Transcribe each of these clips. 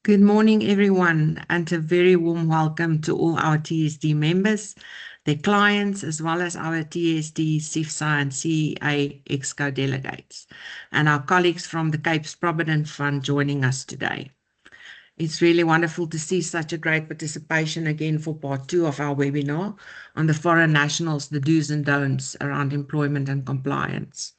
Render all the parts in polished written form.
Good morning, everyone, and a very warm welcome to all our TESD members, their clients, as well as our TESD, CIFSA, and CEA Exco delegates, and our colleagues from the Cape's Provident Fund joining us today. It's really wonderful to see such a great participation again for part 2 of our webinar on the foreign nationals, the do's and don'ts around employment and compliance.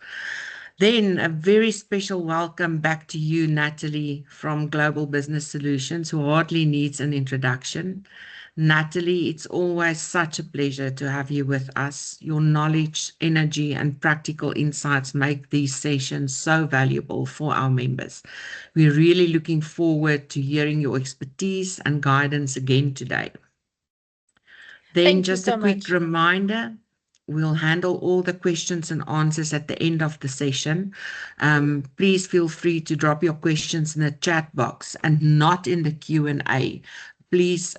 Then a very special welcome back to you, Natalie, from Global Business Solutions, who hardly needs an introduction. Natalie, it's always such a pleasure to have you with us. Your knowledge, energy, and practical insights make these sessions so valuable for our members. We're really looking forward to hearing your expertise and guidance again today. Then just a quick reminder, we'll handle all the questions and answers at the end of the session. Please feel free to drop your questions in the chat box and not in the Q&A. Please,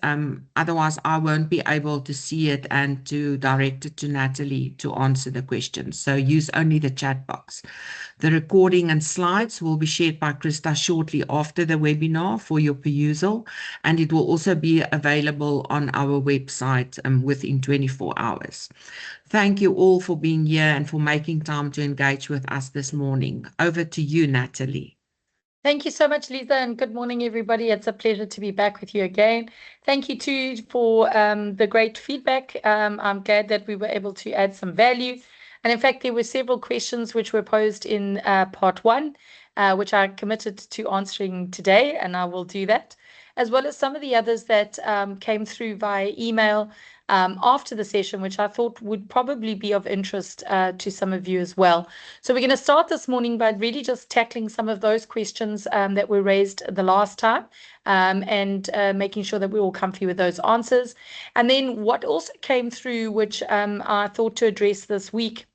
otherwise I won't be able to see it and to direct it to Natalie to answer the questions. So use only the chat box. The recording and slides will be shared by Krista shortly after the webinar for your perusal, and it will also be available on our website within 24 hours. Thank you all for being here and for making time to engage with us this morning. Over to you, Natalie. Thank you so much, Lisa, and good morning, everybody. It's a pleasure to be back with you again. Thank you, too, for the great feedback. I'm glad that we were able to add some value. And in fact, there were several questions which were posed in part 1, which I committed to answering today, and I will do that, as well as some of the others that came through via email after the session, which I thought would probably be of interest to some of you as well. So we're going to start this morning by really just tackling some of those questions that were raised the last time and making sure that we're all comfy with those answers. And then what also came through, which I thought to address this week,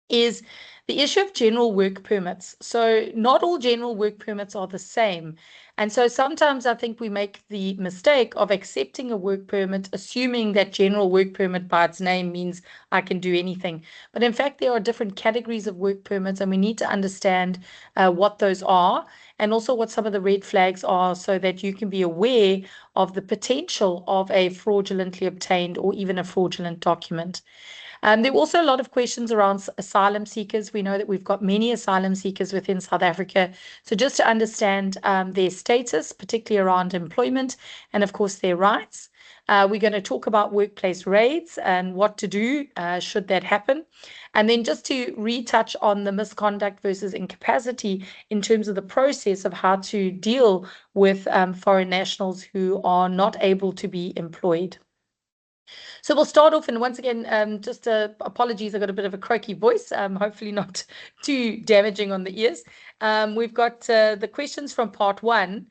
is the issue of general work permits. So not all general work permits are the same. And so sometimes I think we make the mistake of accepting a work permit, assuming that general work permit by its name means I can do anything. But in fact, there are different categories of work permits, and we need to understand what those are and also what some of the red flags are so that you can be aware of the potential of a fraudulently obtained or even a fraudulent document. There were also a lot of questions around asylum seekers. We know that we've got many asylum seekers within South Africa. So just to understand their status, particularly around employment and, of course, their rights. We're going to talk about workplace raids and what to do should that happen. And then just to retouch on the misconduct versus incapacity in terms of the process of how to deal with foreign nationals who are not able to be employed. So we'll start off, and once again, just apologies, I've got a bit of a croaky voice, hopefully not too damaging on the ears. We've got the questions from part 1.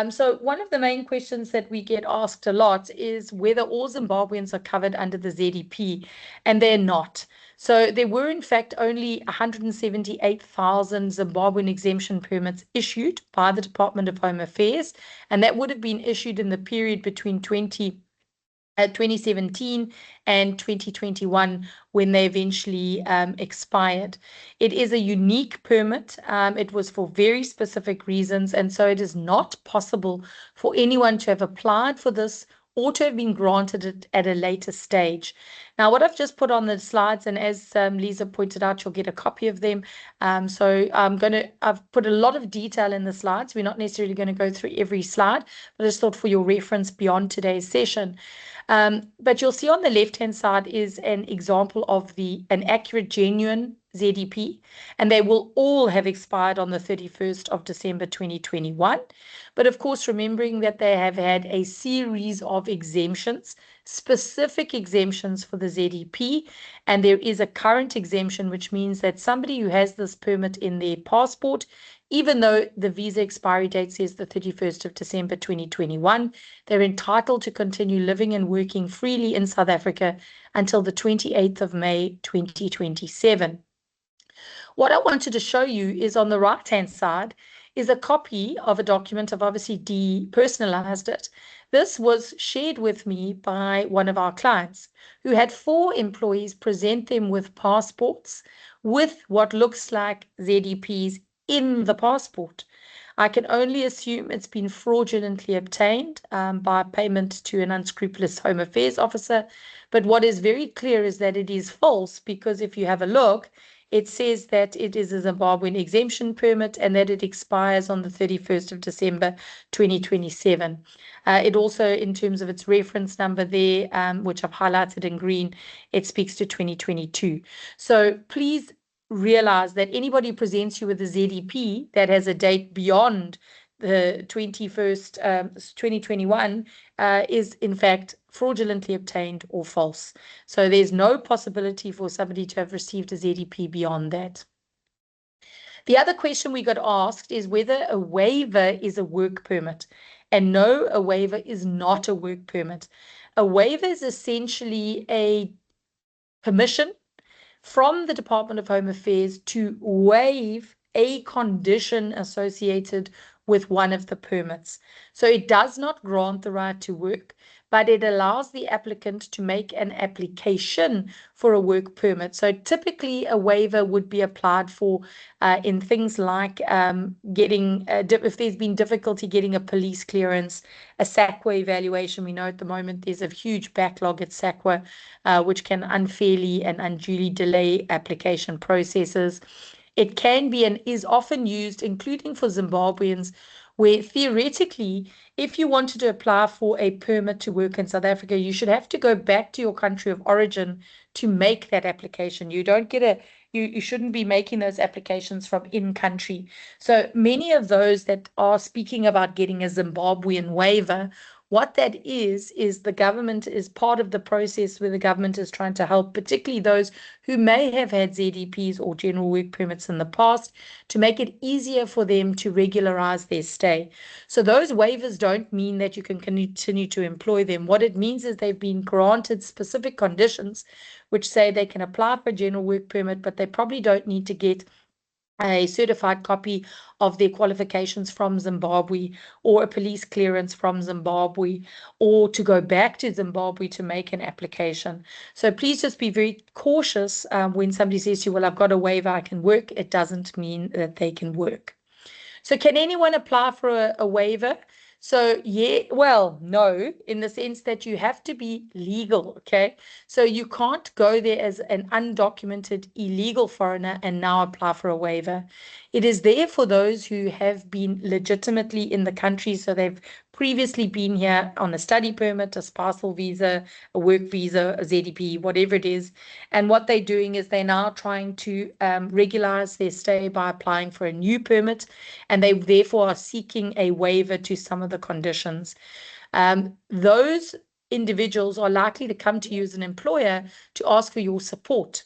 So one of the main questions that we get asked a lot is whether all Zimbabweans are covered under the ZEP, and they're not. So there were, in fact, only 178,000 Zimbabwean exemption permits issued by the Department of Home Affairs, and that would have been issued in the period between 2017 and 2021 when they eventually expired. It is a unique permit. It was for very specific reasons, and so it is not possible for anyone to have applied for this or to have been granted it at a later stage. Now, what I've just put on the slides, and as Lisa pointed out, you'll get a copy of them. So I've put a lot of detail in the slides. We're not necessarily going to go through every slide, but I just thought for your reference beyond today's session. But you'll see on the left-hand side is an example of an accurate, genuine ZEP, and they will all have expired on the 31st of December 2021. But of course, remembering that they have had a series of exemptions, specific exemptions for the ZEP, and there is a current exemption, which means that somebody who has this permit in their passport, even though the visa expiry date says the 31st of December 2021, they're entitled to continue living and working freely in South Africa until the 28th of May 2027. What I wanted to show you is on the right-hand side is a copy of a document. I've obviously depersonalized it. This was shared with me by one of our clients who had 4 employees present them with passports with what looks like ZEPs in the passport. I can only assume it's been fraudulently obtained by payment to an unscrupulous Home Affairs officer. But what is very clear is that it is false, because if you have a look, it says that it is a Zimbabwean exemption permit and that it expires on the 31st of December 2027. It also, in terms of its reference number there, which I've highlighted in green, it speaks to 2022. So please realize that anybody who presents you with a ZEP that has a date beyond the 21st, 2021, is in fact fraudulently obtained or false. So there's no possibility for somebody to have received a ZEP beyond that. The other question we got asked is whether a waiver is a work permit. And no, a waiver is not a work permit. A waiver is essentially a permission from the Department of Home Affairs to waive a condition associated with one of the permits. So it does not grant the right to work, but it allows the applicant to make an application for a work permit. So typically a waiver would be applied for in things like getting, if there's been difficulty getting a police clearance, a SACWA evaluation. We know at the moment there's a huge backlog at SACWA, which can unfairly and unduly delay application processes. It can be and is often used, including for Zimbabweans, where theoretically, if you wanted to apply for a permit to work in South Africa, you should have to go back to your country of origin to make that application. You don't get you shouldn't be making those applications from in country. So many of those that are speaking about getting a Zimbabwean waiver, what that is the government is part of the process where the government is trying to help, particularly those who may have had ZEPs or general work permits in the past, to make it easier for them to regularize their stay. So those waivers don't mean that you can continue to employ them. What it means is they've been granted specific conditions which say they can apply for a general work permit, but they probably don't need to get a certified copy of their qualifications from Zimbabwe, or a police clearance from Zimbabwe, or to go back to Zimbabwe to make an application. So please just be very cautious when somebody says to you, well, I've got a waiver, I can work. It doesn't mean that they can work. So can anyone apply for a waiver? So yeah, well, no, in the sense that you have to be legal, okay? So you can't go there as an undocumented illegal foreigner and now apply for a waiver. It is there for those who have been legitimately in the country, so they've previously been here on a study permit, a spousal visa, a work visa, a ZEP, whatever it is. And what they're doing is they're now trying to regularize their stay by applying for a new permit, and they therefore are seeking a waiver to some of the conditions. Those individuals are likely to come to you as an employer to ask for your support.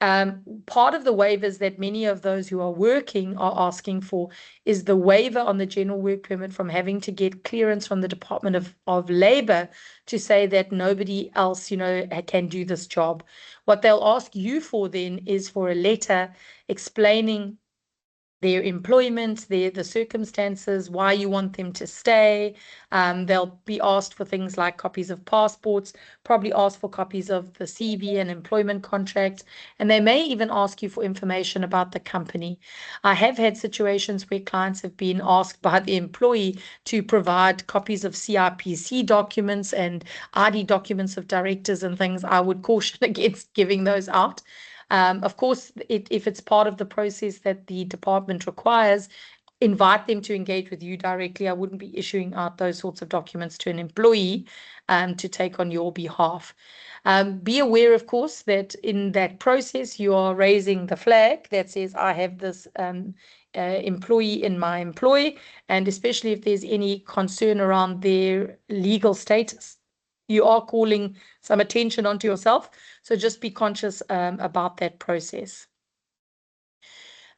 Part of the waivers that many of those who are working are asking for is the waiver on the general work permit from having to get clearance from the Department of Labor to say that nobody else, can do this job. What they'll ask you for then is for a letter explaining their employment, the circumstances, why you want them to stay. They'll be asked for things like copies of passports, probably ask for copies of the CV and employment contracts, and they may even ask you for information about the company. I have had situations where clients have been asked by the employee to provide copies of CIPC documents and ID documents of directors and things. I would caution against giving those out. Of course, if it's part of the process that the department requires, invite them to engage with you directly. I wouldn't be issuing out those sorts of documents to an employee to take on your behalf. Be aware, of course, that in that process, you are raising the flag that says, I have this employee in my employ, and especially if there's any concern around their legal status. You are calling some attention onto yourself, so just be conscious about that process.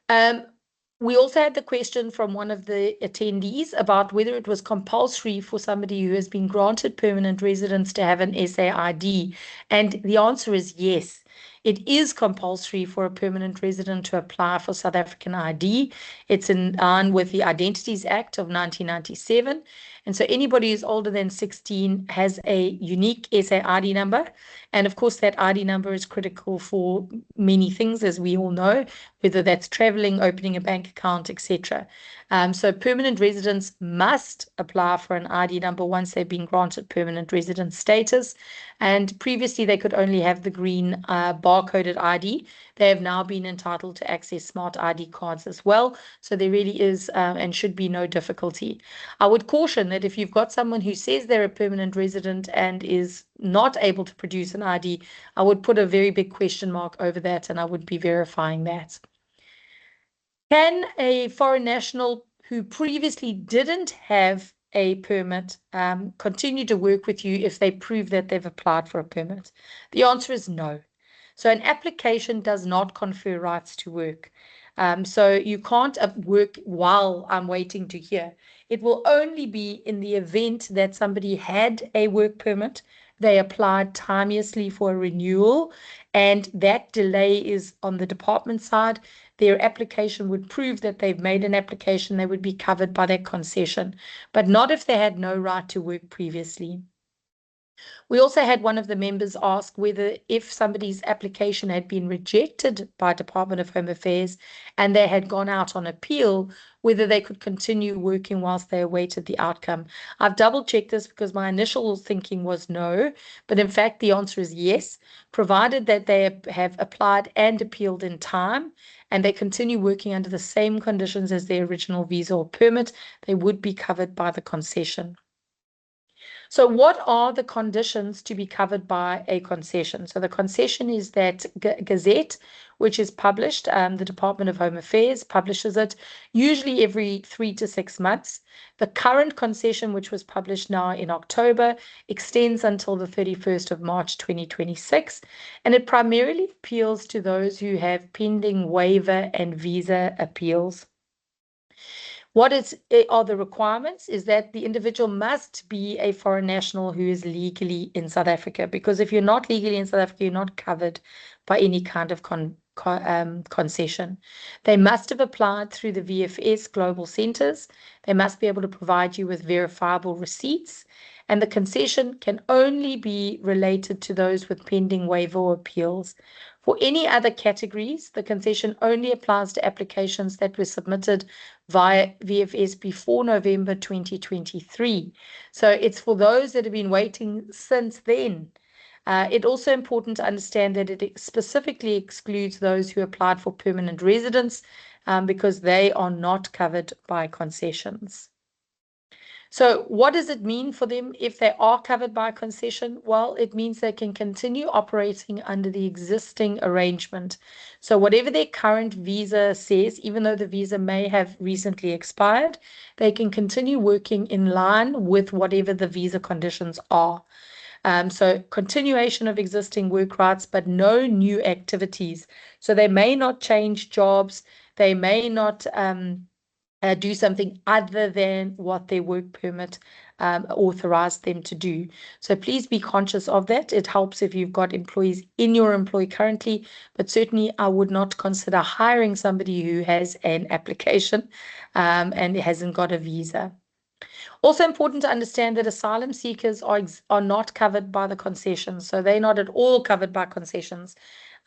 We also had the question from one of the attendees about whether it was compulsory for somebody who has been granted permanent residence to have an SAID, and the answer is yes. It is compulsory for a permanent resident to apply for South African ID. It's in line with the Identities Act of 1997. And so anybody who's older than 16 has a unique SA ID number. And of course, that ID number is critical for many things, as we all know, whether that's traveling, opening a bank account, etc. So permanent residents must apply for an ID number once they've been granted permanent resident status. And previously, they could only have the green barcoded ID. They have now been entitled to access smart ID cards as well. So there really is and should be no difficulty. I would caution that if you've got someone who says they're a permanent resident and is not able to produce an ID, I would put a very big question mark over that, and I would be verifying that. Can a foreign national who previously didn't have a permit continue to work with you if they prove that they've applied for a permit? The answer is no. So an application does not confer rights to work. So you can't work while I'm waiting to hear. It will only be in the event that somebody had a work permit, they applied timeously for a renewal, and that delay is on the department side. Their application would prove that they've made an application, they would be covered by that concession, but not if they had no right to work previously. We also had one of the members ask whether if somebody's application had been rejected by Department of Home Affairs and they had gone out on appeal, whether they could continue working whilst they awaited the outcome. I've double-checked this because my initial thinking was no, but in fact the answer is yes, provided that they have applied and appealed in time and they continue working under the same conditions as their original visa or permit, they would be covered by the concession. So what are the conditions to be covered by a concession? So the concession is that gazette, which is published, the Department of Home Affairs publishes it, usually every 3 to 6 months. The current concession, which was published now in October, extends until the 31st of March 2026, and it primarily appeals to those who have pending waiver and visa appeals. What are the requirements is that the individual must be a foreign national who is legally in South Africa, because if you're not legally in South Africa, you're not covered by any kind of concession. They must have applied through the VFS global centers. They must be able to provide you with verifiable receipts, and the concession can only be related to those with pending waiver or appeals. For any other categories, the concession only applies to applications that were submitted via VFS before November 2023. So it's for those that have been waiting since then. It's also important to understand that it specifically excludes those who applied for permanent residence because they are not covered by concessions. So what does it mean for them if they are covered by a concession? Well, it means they can continue operating under the existing arrangement. So whatever their current visa says, even though the visa may have recently expired, they can continue working in line with whatever the visa conditions are. So continuation of existing work rights, but no new activities. So they may not change jobs. They may not do something other than what their work permit authorized them to do. So please be conscious of that. It helps if you've got employees in your employ currently, but certainly I would not consider hiring somebody who has an application and hasn't got a visa. Also important to understand that asylum seekers are not covered by the concessions, so they're not at all covered by concessions.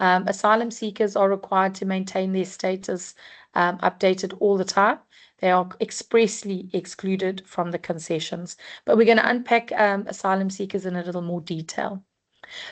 Asylum seekers are required to maintain their status updated all the time. They are expressly excluded from the concessions. But we're going to unpack asylum seekers in a little more detail.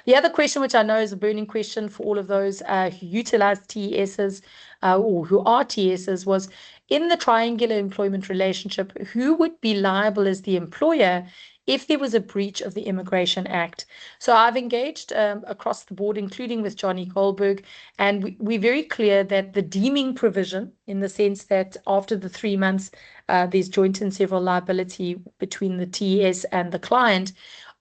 The other question, which I know is a burning question for all of those who utilize TESs or who are TESs, was in the triangular employment relationship, who would be liable as the employer if there was a breach of the Immigration Act? So I've engaged across the board, including with Johnny Goldberg, and we're very clear that the deeming provision, in the sense that after the 3 months, there's joint and several liability between the TES and the client,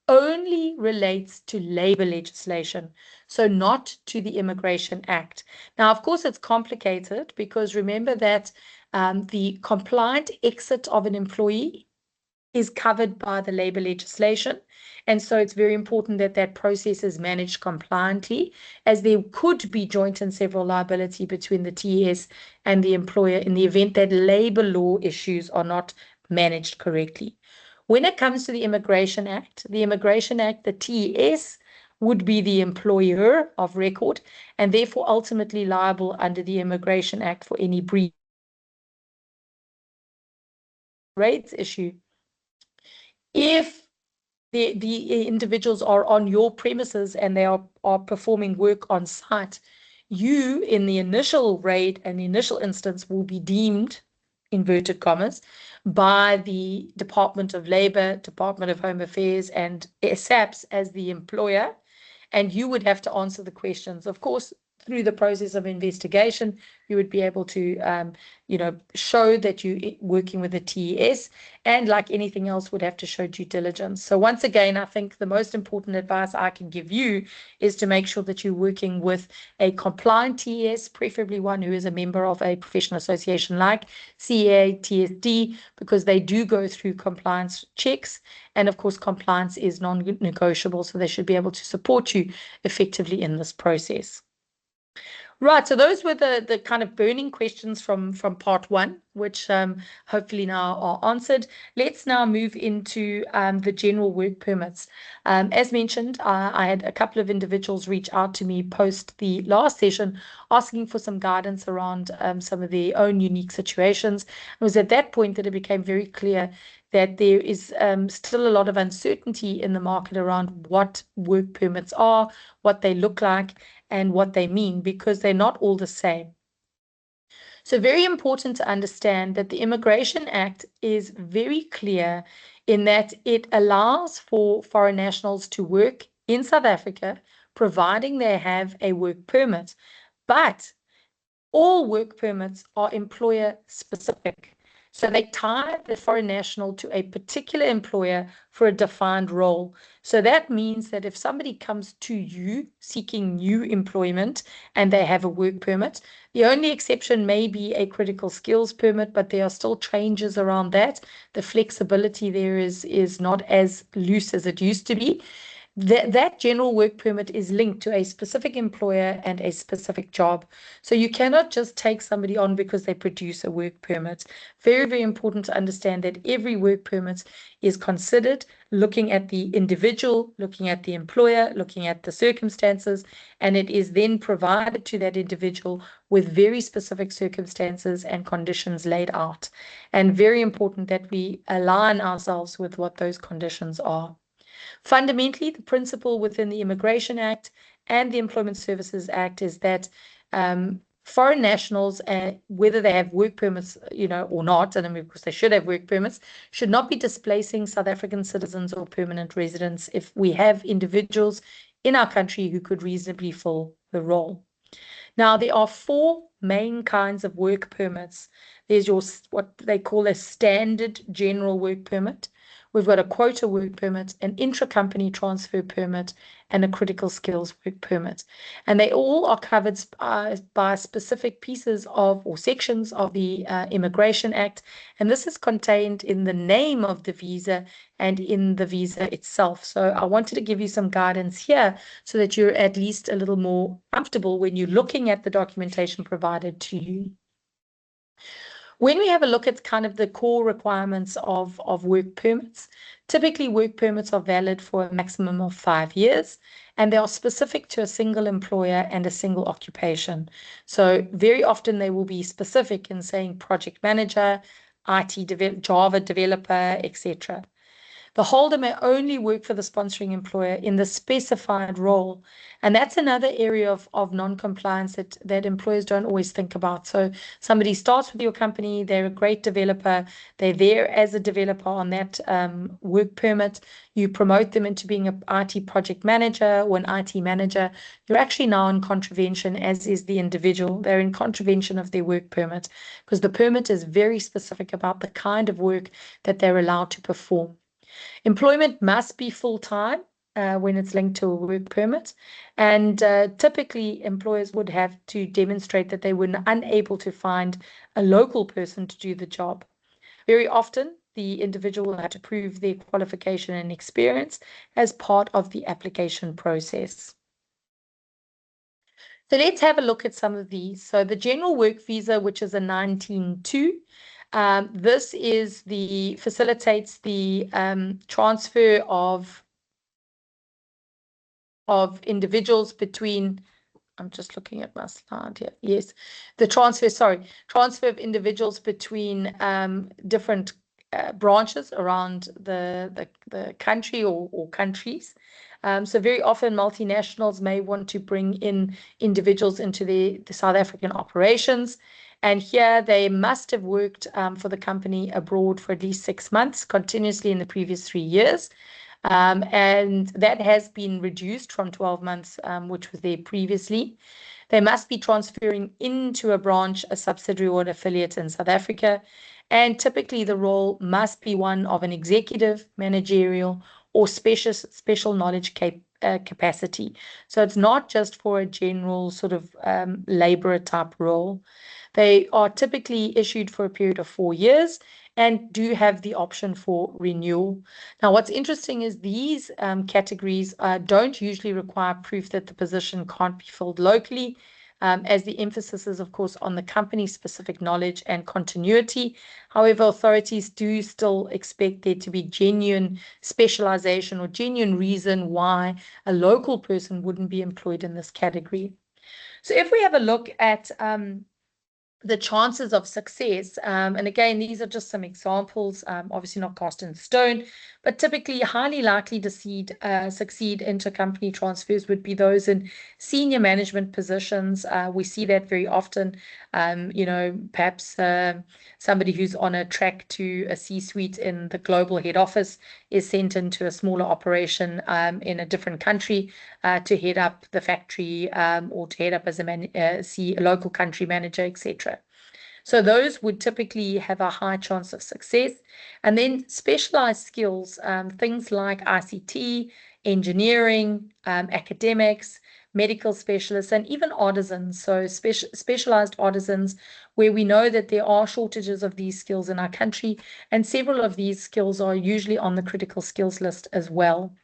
only relates to labor legislation, so not to the Immigration Act. Now, of course, it's complicated because remember that the compliant exit of an employee is covered by the labor legislation. And so it's very important that that process is managed compliantly, as there could be joint and several liability between the TES and the employer in the event that labor law issues are not managed correctly. When it comes to the Immigration Act, the TES would be the employer of record and therefore ultimately liable under the Immigration Act for any breach rates issue. If the individuals are on your premises and they are performing work on site, you in the initial raid and the initial instance will be deemed, inverted commas, by the Department of Labor, Department of Home Affairs, and SAPS as the employer, and you would have to answer the questions. Of course, through the process of investigation, you would be able to, show that you're working with a TES, and like anything else, would have to show due diligence. So once again, I think the most important advice I can give you is to make sure that you're working with a compliant TES, preferably one who is a member of a professional association like CA, TSD, because they do go through compliance checks. And of course, compliance is non-negotiable, so they should be able to support you effectively in this process. Right, so those were the kind of burning questions from part one, which hopefully now are answered. Let's now move into the general work permits. As mentioned, I had a couple of individuals reach out to me post the last session asking for some guidance around some of their own unique situations. It was at that point that it became very clear that there is still a lot of uncertainty in the market around what work permits are, what they look like, and what they mean, because they're not all the same. So very important to understand that the Immigration Act is very clear in that it allows for foreign nationals to work in South Africa, providing they have a work permit. But all work permits are employer specific. So they tie the foreign national to a particular employer for a defined role. So that means that if somebody comes to you seeking new employment and they have a work permit, the only exception may be a critical skills permit, but there are still changes around that. The flexibility there is not as loose as it used to be. That general work permit is linked to a specific employer and a specific job. So you cannot just take somebody on because they produce a work permit. Very, very important to understand that every work permit is considered looking at the individual, looking at the employer, looking at the circumstances, and it is then provided to that individual with very specific circumstances and conditions laid out. And very important that we align ourselves with what those conditions are. Fundamentally, the principle within the Immigration Act and the Employment Services Act is that foreign nationals, whether they have work permits, or not, and of course they should have work permits, should not be displacing South African citizens or permanent residents if we have individuals in our country who could reasonably fill the role. Now, there are four main kinds of work permits. There's what they call a standard general work permit. We've got a quota work permit, an intra-company transfer permit, and a critical skills work permit. And they all are covered by specific pieces of or sections of the Immigration Act. And this is contained in the name of the visa and in the visa itself. So I wanted to give you some guidance here so that you're at least a little more comfortable when you're looking at the documentation provided to you. When we have a look at kind of the core requirements of work permits, typically work permits are valid for a maximum of 5 years, and they are specific to a single employer and a single occupation. So very often they will be specific in saying project manager, Java developer, etc. The holder may only work for the sponsoring employer in the specified role. And that's another area of non-compliance that employers don't always think about. So somebody starts with your company, they're a great developer, they're there as a developer on that work permit. You promote them into being an IT project manager or an IT manager. You're actually now in contravention, as is the individual. They're in contravention of their work permit because the permit is very specific about the kind of work that they're allowed to perform. Employment must be full-time when it's linked to a work permit. And typically, employers would have to demonstrate that they were unable to find a local person to do the job. Very often, the individual will have to prove their qualification and experience as part of the application process. So let's have a look at some of these. So the general work visa, which is a 19.2, this is facilitates the transfer of individuals between. I'm just looking at my slide here. Yes, the transfer of individuals between different branches around the country or countries. So very often multinationals may want to bring in individuals into the South African operations. And here they must have worked for the company abroad for at least 6 months continuously in the previous 3 years. And that has been reduced from 12 months, which was there previously. They must be transferring into a branch, a subsidiary, or an affiliate in South Africa. And typically the role must be one of an executive, managerial, or special knowledge capacity. So it's not just for a general sort of laborer type role. They are typically issued for a period of 4 years and do have the option for renewal. Now, what's interesting is these categories don't usually require proof that the position can't be filled locally, as the emphasis is, of course, on the company's specific knowledge and continuity. However, authorities do still expect there to be genuine specialization or genuine reason why a local person wouldn't be employed in this category. So if we have a look at the chances of success, and again, these are just some examples, obviously not cast in stone, but typically highly likely to succeed intercompany transfers would be those in senior management positions. We see that very often, perhaps somebody who's on a track to a C-suite in the global head office is sent into a smaller operation in a different country to head up the factory or to head up as a local country manager, etc. So those would typically have a high chance of success. And then specialized skills, things like ICT, engineering, academics, medical specialists, and even artisans. So specialized artisans, where we know that there are shortages of these skills in our country, and several of these skills are usually on the critical skills list as well.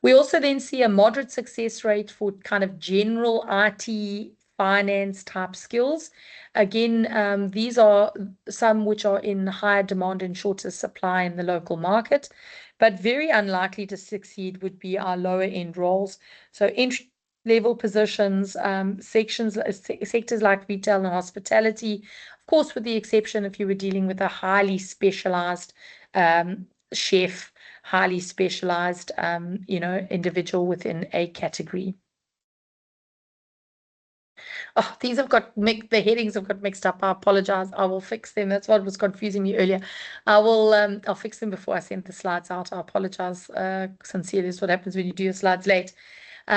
We also then see a moderate success rate for kind of general IT, finance type skills. Again, these are some which are in higher demand and shorter supply in the local market, but very unlikely to succeed would be our lower end roles. So entry-level positions, sectors like retail and hospitality, of course, with the exception if you were dealing with a highly specialized chef, highly specialized, individual within a category. Oh, these have got the headings have got mixed up. I apologize. I will fix them. That's what was confusing me earlier. I'll fix them before I send the slides out. I apologize sincerely. It's what happens when you do your slides late.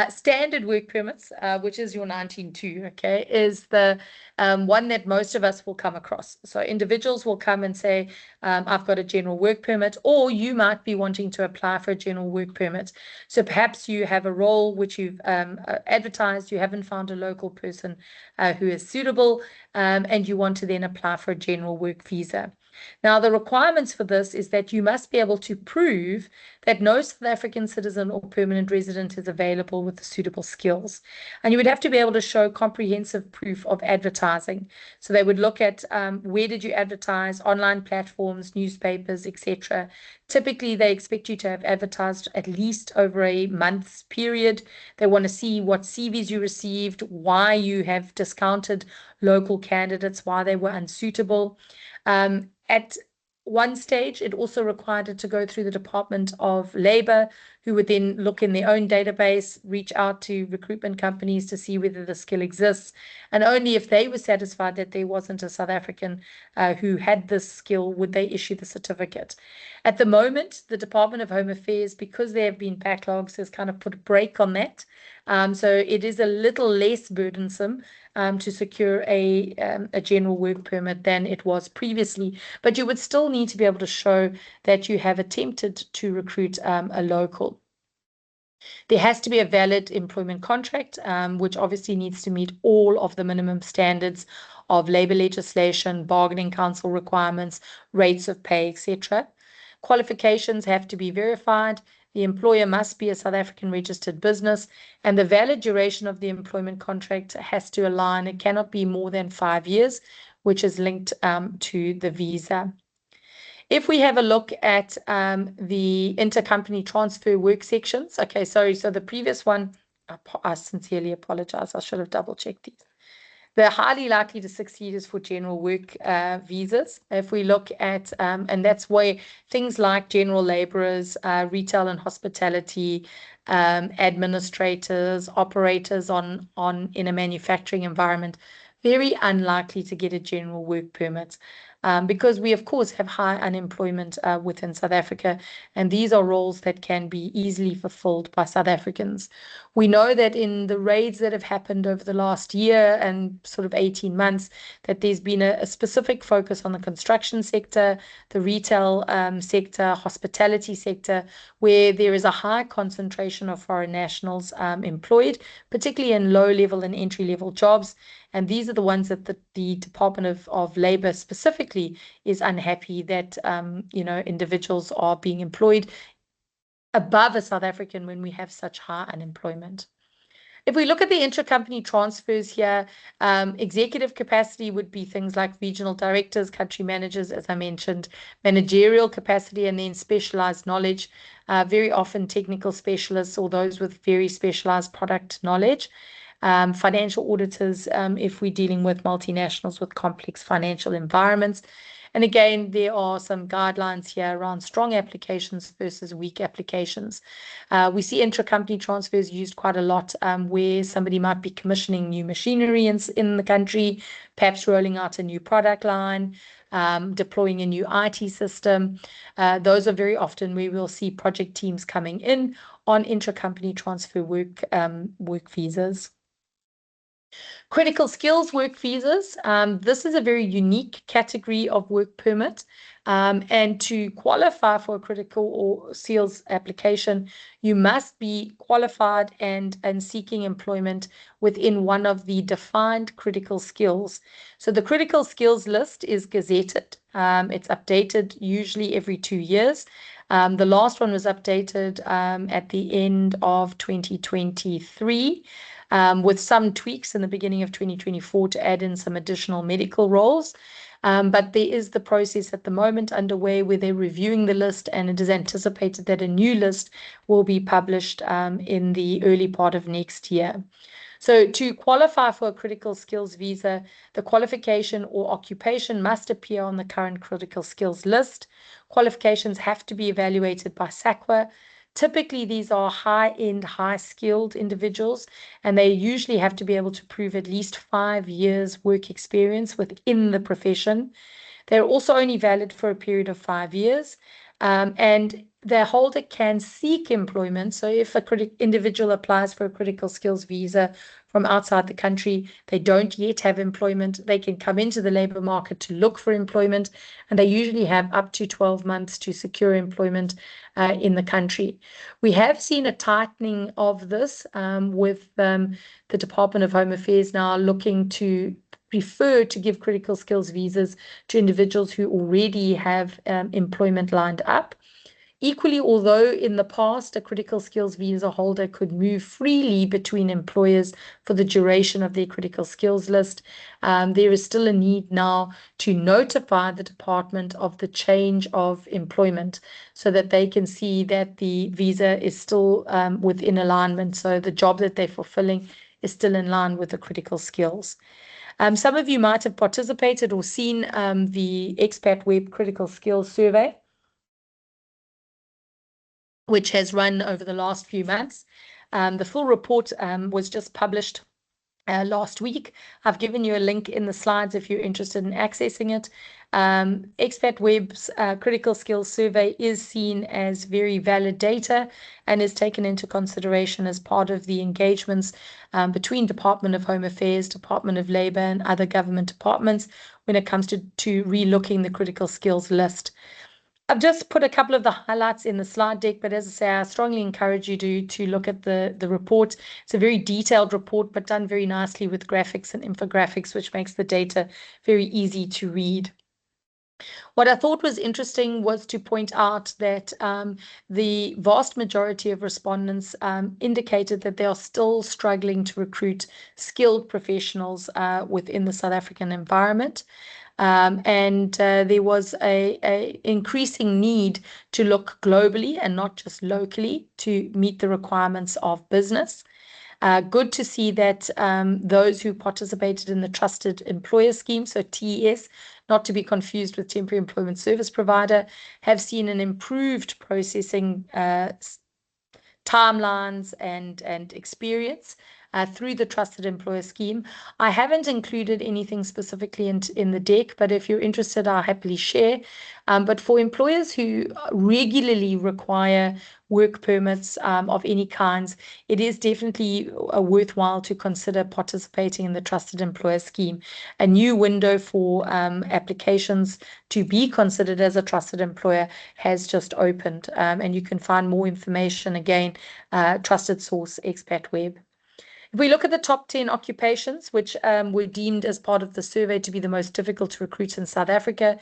Standard work permits, which is your 19.2, okay, is the one that most of us will come across. So individuals will come and say, I've got a general work permit, or you might be wanting to apply for a general work permit. So perhaps you have a role which you've advertised, you haven't found a local person who is suitable, and you want to then apply for a general work visa. Now, the requirements for this is that you must be able to prove that no South African citizen or permanent resident is available with the suitable skills. And you would have to be able to show comprehensive proof of advertising. So they would look at where did you advertise, online platforms, newspapers, etc. Typically, they expect you to have advertised at least over a month's period. They want to see what CVs you received, why you have discounted local candidates, why they were unsuitable. At one stage, it also required it to go through the Department of Labor, who would then look in their own database, reach out to recruitment companies to see whether the skill exists. And only if they were satisfied that there wasn't a South African who had this skill would they issue the certificate. At the moment, the Department of Home Affairs, because there have been backlogs, has kind of put a brake on that. So it is a little less burdensome to secure a general work permit than it was previously. But you would still need to be able to show that you have attempted to recruit a local. There has to be a valid employment contract, which obviously needs to meet all of the minimum standards of labor legislation, bargaining council requirements, rates of pay, etc. Qualifications have to be verified. The employer must be a South African registered business, and the valid duration of the employment contract has to align. It cannot be more than 5 years, which is linked to the visa. If we have a look at the intercompany transfer work sections, okay, sorry, so the previous one, I sincerely apologize. I should have double checked these. They're highly likely to succeed is for general work visas. If we look at, and that's where things like general laborers, retail and hospitality, administrators, operators in a manufacturing environment, very unlikely to get a general work permit. Because we, of course, have high unemployment within South Africa, and these are roles that can be easily fulfilled by South Africans. We know that in the raids that have happened over the last year and sort of 18 months, that there's been a specific focus on the construction sector, the retail sector, hospitality sector, where there is a high concentration of foreign nationals employed, particularly in low-level and entry-level jobs. And these are the ones that the Department of Labor specifically is unhappy that individuals are being employed above a South African when we have such high unemployment. If we look at the intracompany transfers here, executive capacity would be things like regional directors, country managers, as I mentioned, managerial capacity, and then specialized knowledge, very often technical specialists or those with very specialized product knowledge. Financial auditors, if we're dealing with multinationals with complex financial environments. And again, there are some guidelines here around strong applications versus weak applications. We see intracompany transfers used quite a lot where somebody might be commissioning new machinery in the country, perhaps rolling out a new product line, deploying a new IT system. Those are very often where we'll see project teams coming in on intracompany transfer work visas. Critical skills work visas. This is a very unique category of work permit. And to qualify for a critical or skills application, you must be qualified and seeking employment within one of the defined critical skills. So the critical skills list is gazetted. It's updated usually every 2 years. The last one was updated at the end of 2023. With some tweaks in the beginning of 2024 to add in some additional medical roles. But there is the process at the moment underway where they're reviewing the list, and it is anticipated that a new list will be published in the early part of next year. So to qualify for a critical skills visa, the qualification or occupation must appear on the current critical skills list. Qualifications have to be evaluated by SAQA. Typically, these are high-end, high-skilled individuals, and they usually have to be able to prove at least 5 years work experience within the profession. They're also only valid for a period of 5 years, and the holder can seek employment. So if an individual applies for a critical skills visa from outside the country, they don't yet have employment, they can come into the labor market to look for employment, and they usually have up to 12 months to secure employment in the country. We have seen a tightening of this with the Department of Home Affairs now looking to prefer to give critical skills visas to individuals who already have employment lined up. Equally, although in the past a critical skills visa holder could move freely between employers for the duration of their critical skills list, there is still a need now to notify the department of the change of employment so that they can see that the visa is still within alignment. So the job that they're fulfilling is still in line with the critical skills. Some of you might have participated or seen the Expat Web Critical Skills Survey, which has run over the last few months. The full report was just published last week. I've given you a link in the slides if you're interested in accessing it. Expat Web's Critical Skills Survey is seen as very valid data and is taken into consideration as part of the engagements between Department of Home Affairs, Department of Labor, and other government departments when it comes to relooking the critical skills list. I've just put a couple of the highlights in the slide deck, but as I say, I strongly encourage you to look at the report. It's a very detailed report, but done very nicely with graphics and infographics, which makes the data very easy to read. What I thought was interesting was to point out that the vast majority of respondents indicated that they are still struggling to recruit skilled professionals within the South African environment. And there was a increasing need to look globally and not just locally to meet the requirements of business. Good to see that those who participated in the Trusted Employer Scheme, so TES, not to be confused with Temporary Employment Service Provider, have seen an improved processing timelines and experience through the Trusted Employer Scheme. I haven't included anything specifically in the deck, but if you're interested, I'll happily share. But for employers who regularly require work permits of any kinds, it is definitely worthwhile to consider participating in the Trusted Employer Scheme. A new window for applications to be considered as a trusted employer has just opened, and you can find more information again, Trusted Source Expat Web. If we look at the top 10 occupations, which were deemed as part of the survey to be the most difficult to recruit in South Africa,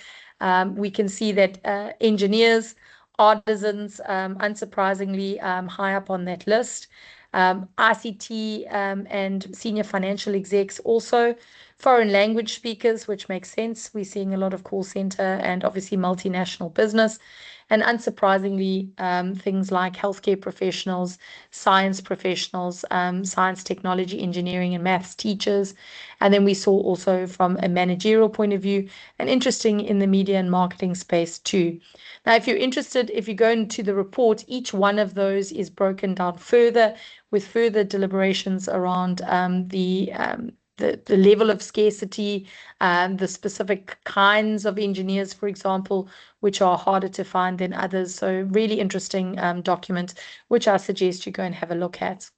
we can see that engineers, artisans, unsurprisingly, high up on that list. ICT and senior financial execs also. Foreign language speakers, which makes sense. We're seeing a lot of call center and obviously multinational business. And unsurprisingly, things like healthcare professionals, science professionals, science, technology, engineering, and maths teachers. And then we saw also from a managerial point of view, and interesting in the media and marketing space too. Now, if you're interested, if you go into the report, each one of those is broken down further with further deliberations around the level of scarcity, the specific kinds of engineers, for example, which are harder to find than others. So really interesting document, which I suggest you go and have a look at.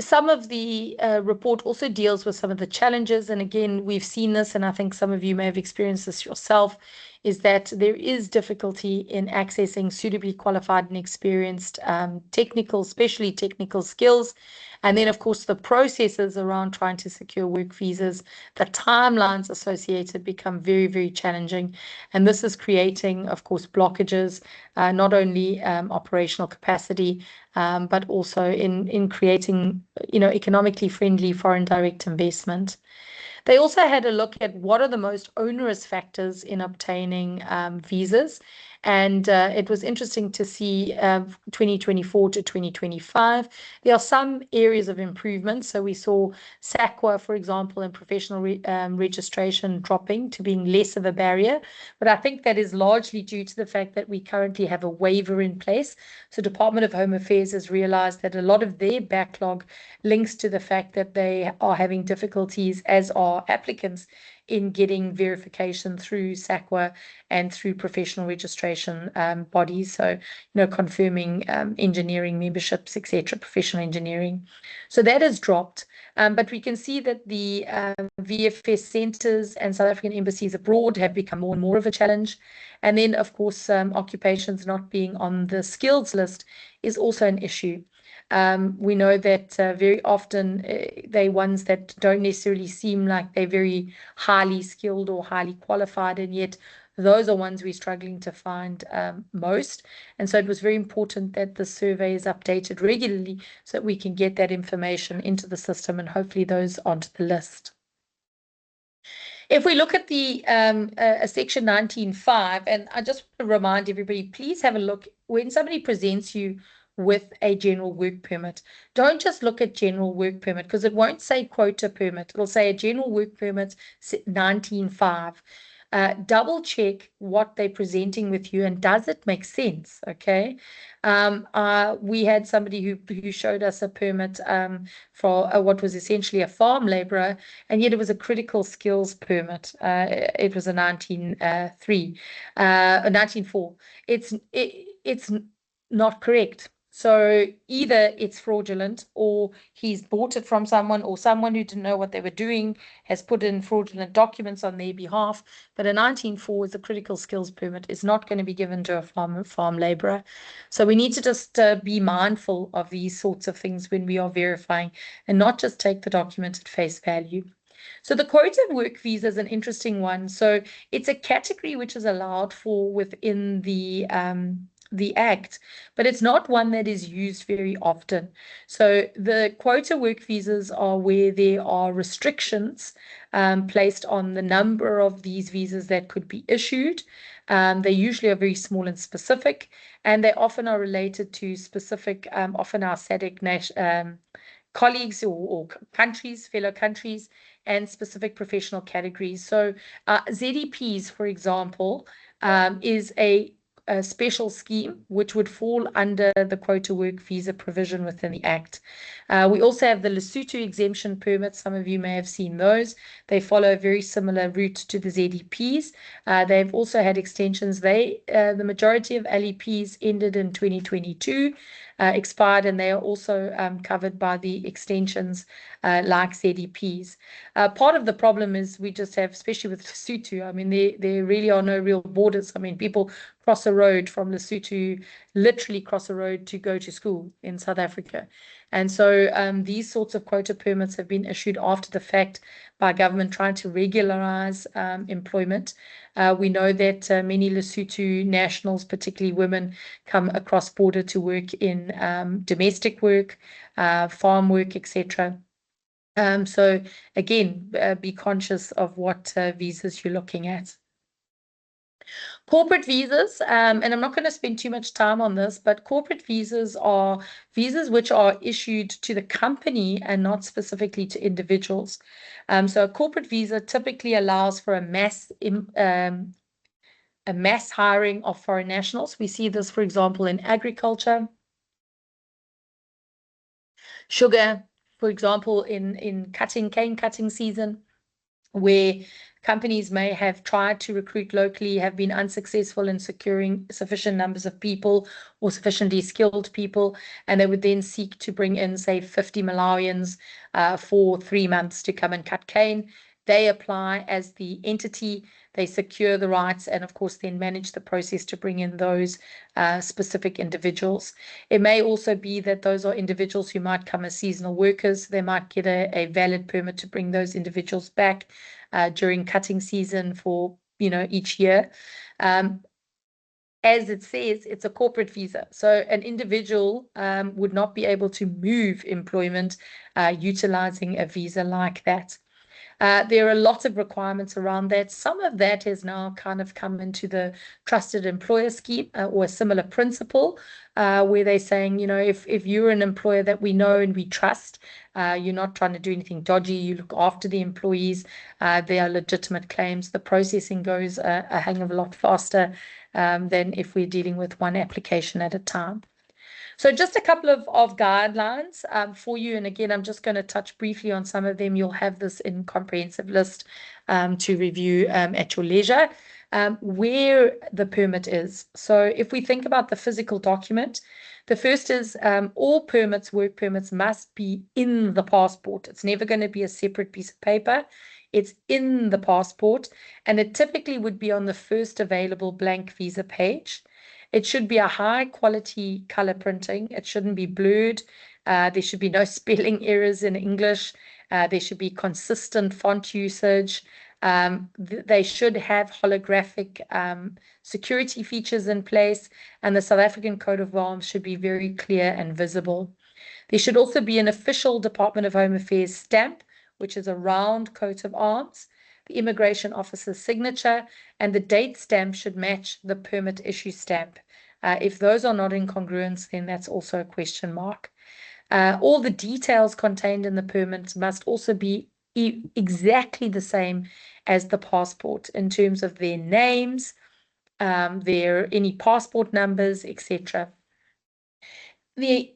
Some of the report also deals with some of the challenges. And again, we've seen this, and I think some of you may have experienced this yourself, is that there is difficulty in accessing suitably qualified and experienced technical, especially technical skills. And then, of course, the processes around trying to secure work visas, the timelines associated become very, very challenging. And this is creating, of course, blockages, not only operational capacity, but also in creating, economically friendly foreign direct investment. They also had a look at what are the most onerous factors in obtaining visas. And it was interesting to see 2024 to 2025. There are some areas of improvement. So we saw SAQA, for example, and professional registration dropping to being less of a barrier. But I think that is largely due to the fact that we currently have a waiver in place. So Department of Home Affairs has realized that a lot of their backlog links to the fact that they are having difficulties, as are applicants, in getting verification through SAQA and through professional registration bodies. So, confirming engineering memberships, etc., professional engineering. So that has dropped. But we can see that the VFS centers and South African embassies abroad have become more and more of a challenge. And then, of course, occupations not being on the skills list is also an issue. We know that very often they're ones that don't necessarily seem like they're very highly skilled or highly qualified, and yet those are ones we're struggling to find most. And so it was very important that the survey is updated regularly so that we can get that information into the system and hopefully those onto the list. If we look at the section 19.5, and I just want to remind everybody, please have a look when somebody presents you with a general work permit. Don't just look at general work permit because it won't say quota permit. It'll say a general work permit 19.5. Double check what they're presenting with you and does it make sense? Okay. We had somebody who showed us a permit for what was essentially a farm laborer, and yet it was a critical skills permit. It was a 19.4. It's not correct. So either it's fraudulent or he's bought it from someone, or someone who didn't know what they were doing has put in fraudulent documents on their behalf. But a 19.4 is a critical skills permit. It's not going to be given to a farm laborer. So we need to just be mindful of these sorts of things when we are verifying and not just take the document at face value. So the quota work visa is an interesting one. So it's a category which is allowed for within the Act, but it's not one that is used very often. So the quota work visas are where there are restrictions placed on the number of these visas that could be issued. They usually are very small and specific, and they often are related to specific, often our SADC colleagues or countries, fellow countries, and specific professional categories. So ZEPs, for example, is a special scheme which would fall under the quota work visa provision within the Act. We also have the Lesotho exemption permits. Some of you may have seen those. They follow a very similar route to the ZEPs. They've also had extensions. The majority of LEPs ended in 2022, expired, and they are also covered by the extensions like ZEPs. Part of the problem is we just have, especially with Lesotho, I mean, there really are no real borders. I mean, people cross a road from Lesotho, literally cross a road to go to school in South Africa. And so these sorts of quota permits have been issued after the fact by government trying to regularize employment. We know that many Lesotho nationals, particularly women, come across border to work in domestic work, farm work, etc. So again, be conscious of what visas you're looking at. Corporate visas, and I'm not going to spend too much time on this, but corporate visas are visas which are issued to the company and not specifically to individuals. So a corporate visa typically allows for a mass hiring of foreign nationals. We see this, for example, in agriculture, sugar, for example, in cane cutting season, where companies may have tried to recruit locally, have been unsuccessful in securing sufficient numbers of people or sufficiently skilled people, and they would then seek to bring in, say, 50 Malawians for 3 months to come and cut cane. They apply as the entity, they secure the rights, and of course then manage the process to bring in those specific individuals. It may also be that those are individuals who might come as seasonal workers. They might get a valid permit to bring those individuals back during cutting season for each year. As it says, it's a corporate visa. So an individual would not be able to move employment utilizing a visa like that. There are a lot of requirements around that. Some of that has now kind of come into the trusted employer scheme or a similar principle where they're saying, if you're an employer that we know and we trust, you're not trying to do anything dodgy, you look after the employees, they are legitimate claims. The processing goes a hang of a lot faster than if we're dealing with one application at a time. So just a couple of guidelines for you. And again, I'm just going to touch briefly on some of them. You'll have this in comprehensive list to review at your leisure. Where the permit is. So if we think about the physical document, the first is all permits, work permits, must be in the passport. It's never going to be a separate piece of paper. It's in the passport, and it typically would be on the first available blank visa page. It should be a high quality color printing. It shouldn't be blurred. There should be no spelling errors in English. There should be consistent font usage. They should have holographic security features in place, and the South African coat of arms should be very clear and visible. There should also be an official Department of Home Affairs stamp, which is a round coat of arms, the immigration officer's signature, and the date stamp should match the permit issue stamp. If those are not in congruence, then that's also a question mark. All the details contained in the permit must also be exactly the same as the passport in terms of their names, any passport numbers, etc. The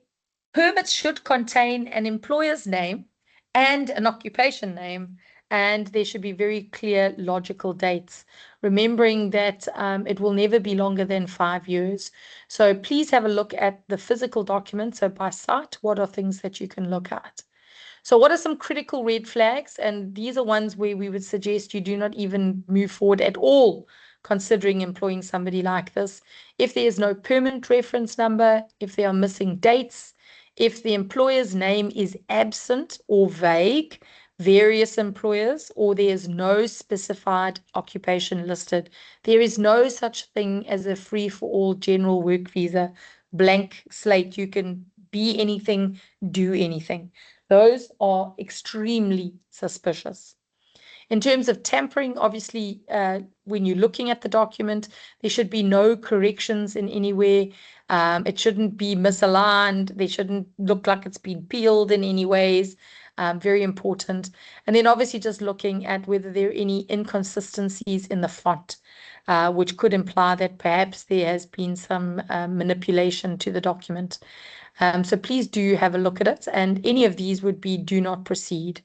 permits should contain an employer's name and an occupation name, and there should be very clear logical dates, remembering that it will never be longer than 5 years. So please have a look at the physical document. So by sight, what are things that you can look at? So what are some critical red flags? And these are ones where we would suggest you do not even move forward at all considering employing somebody like this. If there is no permanent reference number, if there are missing dates, if the employer's name is absent or vague. various employers, or there's no specified occupation listed. There is no such thing as a free-for-all general work visa, blank slate. You can be anything, do anything. Those are extremely suspicious. In terms of tampering, obviously, when you're looking at the document, there should be no corrections in any way. It shouldn't be misaligned. They shouldn't look like it's been peeled in any ways. Very important. And then obviously just looking at whether there are any inconsistencies in the font, which could imply that perhaps there has been some manipulation to the document. So please do have a look at it. And any of these would be do not proceed.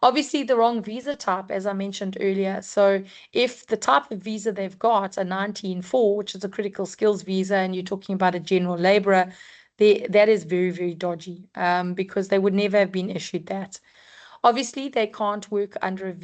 Obviously, the wrong visa type, as I mentioned earlier. So if the type of visa they've got, a 19-4, which is a critical skills visa, and you're talking about a general laborer, that is very, very dodgy, because they would never have been issued that. Obviously, they can't work under a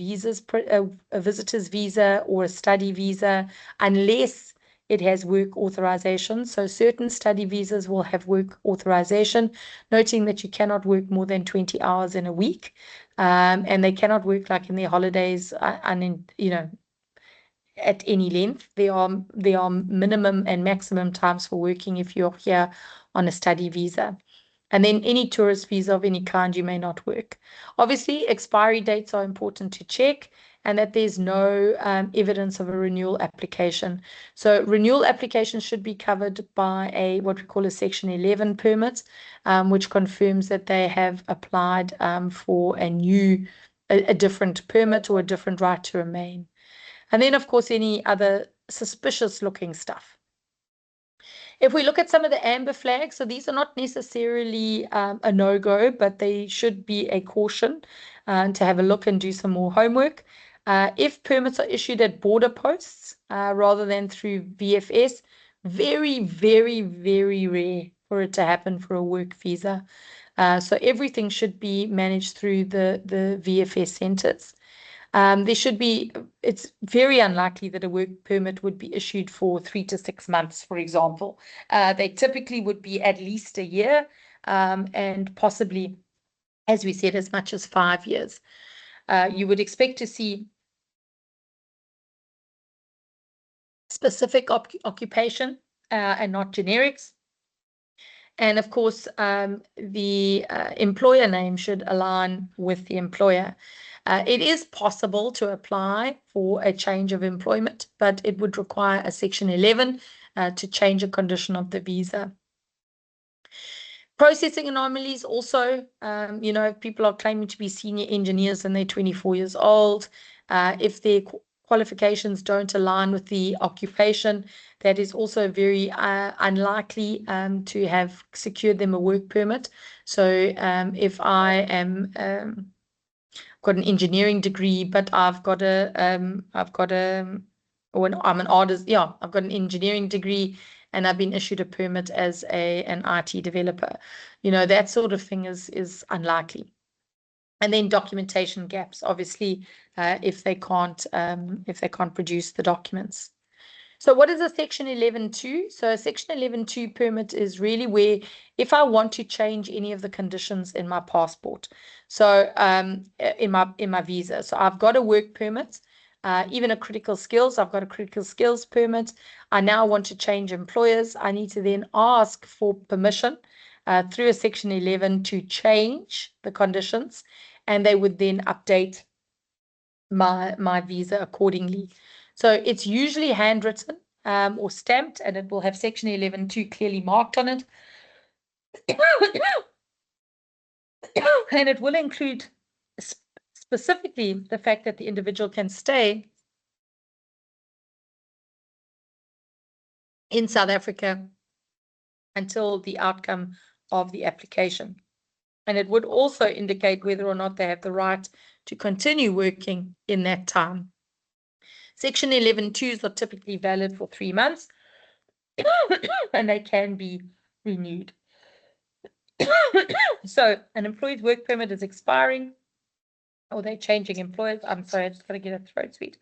visitor's visa or a study visa unless it has work authorization. So certain study visas will have work authorization, noting that you cannot work more than 20 hours in a week. And they cannot work like in their holidays, at any length. There are minimum and maximum times for working if you're here on a study visa. And then any tourist visa of any kind, you may not work. Obviously, expiry dates are important to check, and that there's no evidence of a renewal application. So renewal applications should be covered by what we call a Section 11 permit, which confirms that they have applied for a different permit or a different right to remain. And then, of course, any other suspicious looking stuff. If we look at some of the amber flags, so these are not necessarily a no-go, but they should be a caution to have a look and do some more homework. If permits are issued at border posts rather than through VFS, very, very, very rare for it to happen for a work visa. So everything should be managed through the VFS centers. It's very unlikely that a work permit would be issued for 3 to 6 months, for example. They typically would be at least a year, and possibly, as we said, as much as 5 years. You would expect to see specific occupation and not generics. And of course, the employer name should align with the employer. It is possible to apply for a change of employment, but it would require a Section 11 to change a condition of the visa. Processing anomalies also, if people are claiming to be senior engineers and they're 24 years old, if their qualifications don't align with the occupation, that is also very unlikely to have secured them a work permit. So if I am got an engineering degree, but I'm an artist. Yeah, I've got an engineering degree, and I've been issued a permit as an IT developer. That sort of thing is unlikely. And then documentation gaps, obviously, if they can't produce the documents. So what is a Section 11.2? So a Section 11.2 permit is really where if I want to change any of the conditions in my passport, so in my visa, so I've got a work permit, even a critical skills, I've got a critical skills permit. I now want to change employers. I need to then ask for permission through a Section 11 to change the conditions, and they would then update my visa accordingly. So it's usually handwritten or stamped, and it will have Section 11.2 clearly marked on it. And it will include specifically the fact that the individual can stay in South Africa until the outcome of the application. And it would also indicate whether or not they have the right to continue working in that time. Section 11.2s are typically valid for 3 months, and they can be renewed. So an employee's work permit is expiring, or they're changing employers. I'm sorry, I just got to get a throat sweet.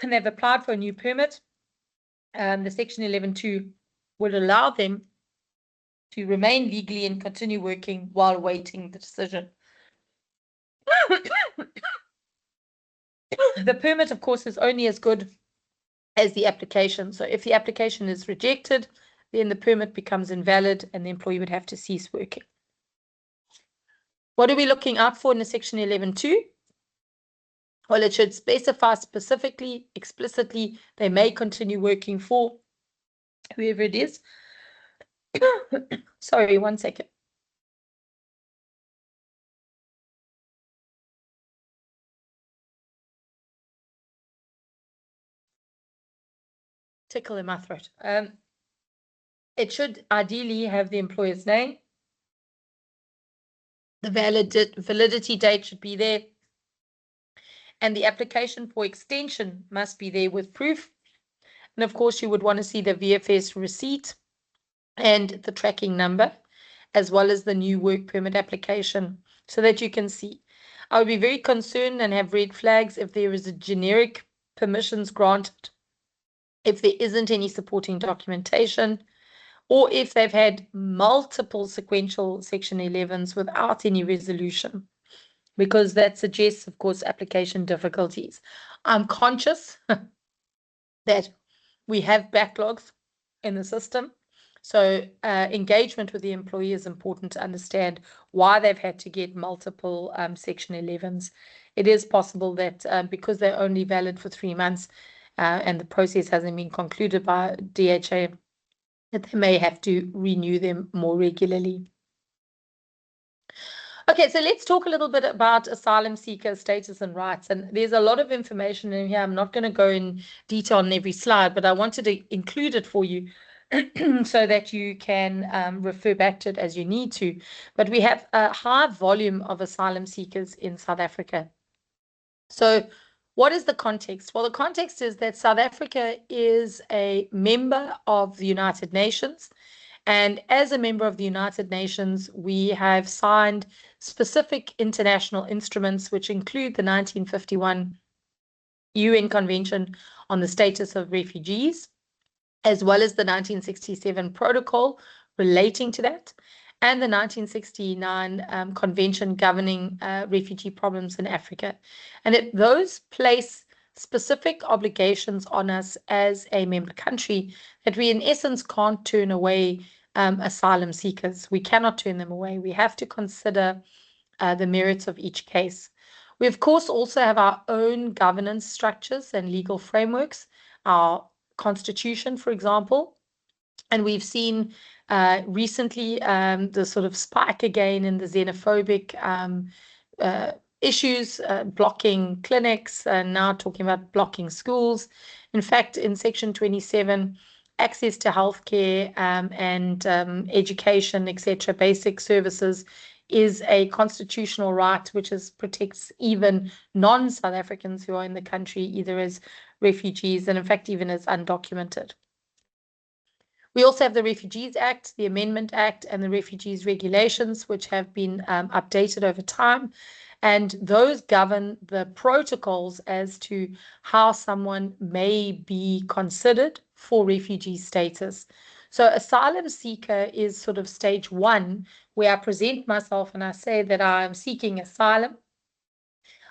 And they've applied for a new permit. The Section 11.2 would allow them to remain legally and continue working while waiting the decision. The permit, of course, is only as good as the application. So if the application is rejected, then the permit becomes invalid and the employee would have to cease working. What are we looking out for in the section 11.2? Well, it should specify specifically, explicitly, they may continue working for whoever it is. Sorry, 1 second. Tickle in my throat. It should ideally have the employer's name. The validity date should be there. And the application for extension must be there with proof. And of course, you would want to see the VFS receipt and the tracking number, as well as the new work permit application, so that you can see. I would be very concerned and have red flags if there is a generic permissions granted, if there isn't any supporting documentation, or if they've had multiple sequential Section 11s without any resolution, because that suggests, of course, application difficulties. I'm conscious that we have backlogs in the system. So engagement with the employee is important to understand why they've had to get multiple Section 11s. It is possible that because they're only valid for 3 months and the process hasn't been concluded by DHA, that they may have to renew them more regularly. Okay, so let's talk a little bit about asylum seeker status and rights. And there's a lot of information in here. I'm not going to go in detail on every slide, but I wanted to include it for you so that you can refer back to it as you need to. But we have a high volume of asylum seekers in South Africa. So what is the context? Well, the context is that South Africa is a member of the United Nations. And as a member of the United Nations, we have signed specific international instruments, which include the 1951 UN Convention on the Status of Refugees, as well as the 1967 protocol relating to that, and the 1969 Convention governing refugee problems in Africa. And those place specific obligations on us as a member country that we in essence can't turn away asylum seekers. We cannot turn them away. We have to consider the merits of each case. We, of course, also have our own governance structures and legal frameworks, our constitution, for example. And we've seen recently the sort of spike again in the xenophobic issues, blocking clinics, and now talking about blocking schools. In fact, in Section 27, access to healthcare and education, etc., basic services, is a constitutional right which protects even non-South Africans who are in the country, either as refugees and, in fact, even as undocumented. We also have the Refugees Act, the Amendment Act, and the Refugees Regulations, which have been updated over time. And those govern the protocols as to how someone may be considered for refugee status. So asylum seeker is sort of stage 1, where I present myself and I say that I am seeking asylum.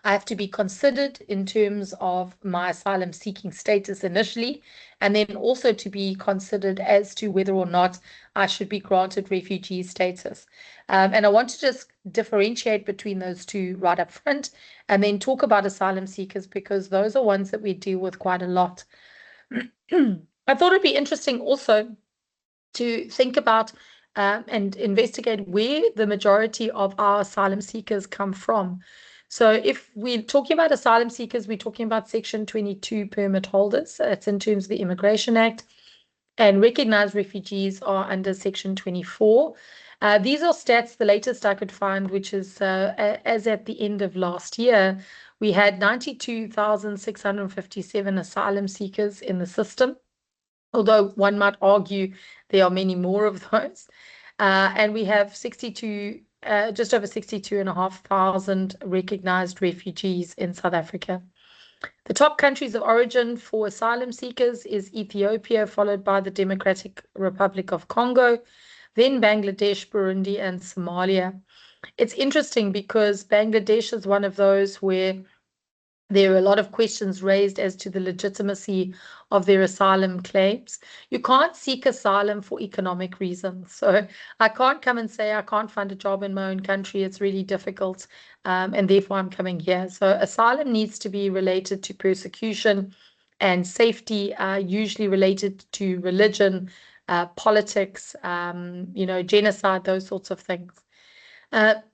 I have to be considered in terms of my asylum seeking status initially, and then also to be considered as to whether or not I should be granted refugee status. And I want to just differentiate between those two right up front, and then talk about asylum seekers, because those are ones that we deal with quite a lot. I thought it'd be interesting also to think about and investigate where the majority of our asylum seekers come from. So if we're talking about asylum seekers, we're talking about Section 22 permit holders. That's in terms of the Immigration Act. And recognized refugees are under Section 24. These are stats, the latest I could find, which is as at the end of last year, we had 92,657 asylum seekers in the system, although one might argue there are many more of those. And we have just over 62,500 recognized refugees in South Africa. The top countries of origin for asylum seekers is Ethiopia, followed by the Democratic Republic of Congo, then Bangladesh, Burundi, and Somalia. It's interesting because Bangladesh is one of those where there are a lot of questions raised as to the legitimacy of their asylum claims. You can't seek asylum for economic reasons. So I can't come and say I can't find a job in my own country. It's really difficult, and therefore I'm coming here. So asylum needs to be related to persecution and safety, usually related to religion, politics, genocide, those sorts of things.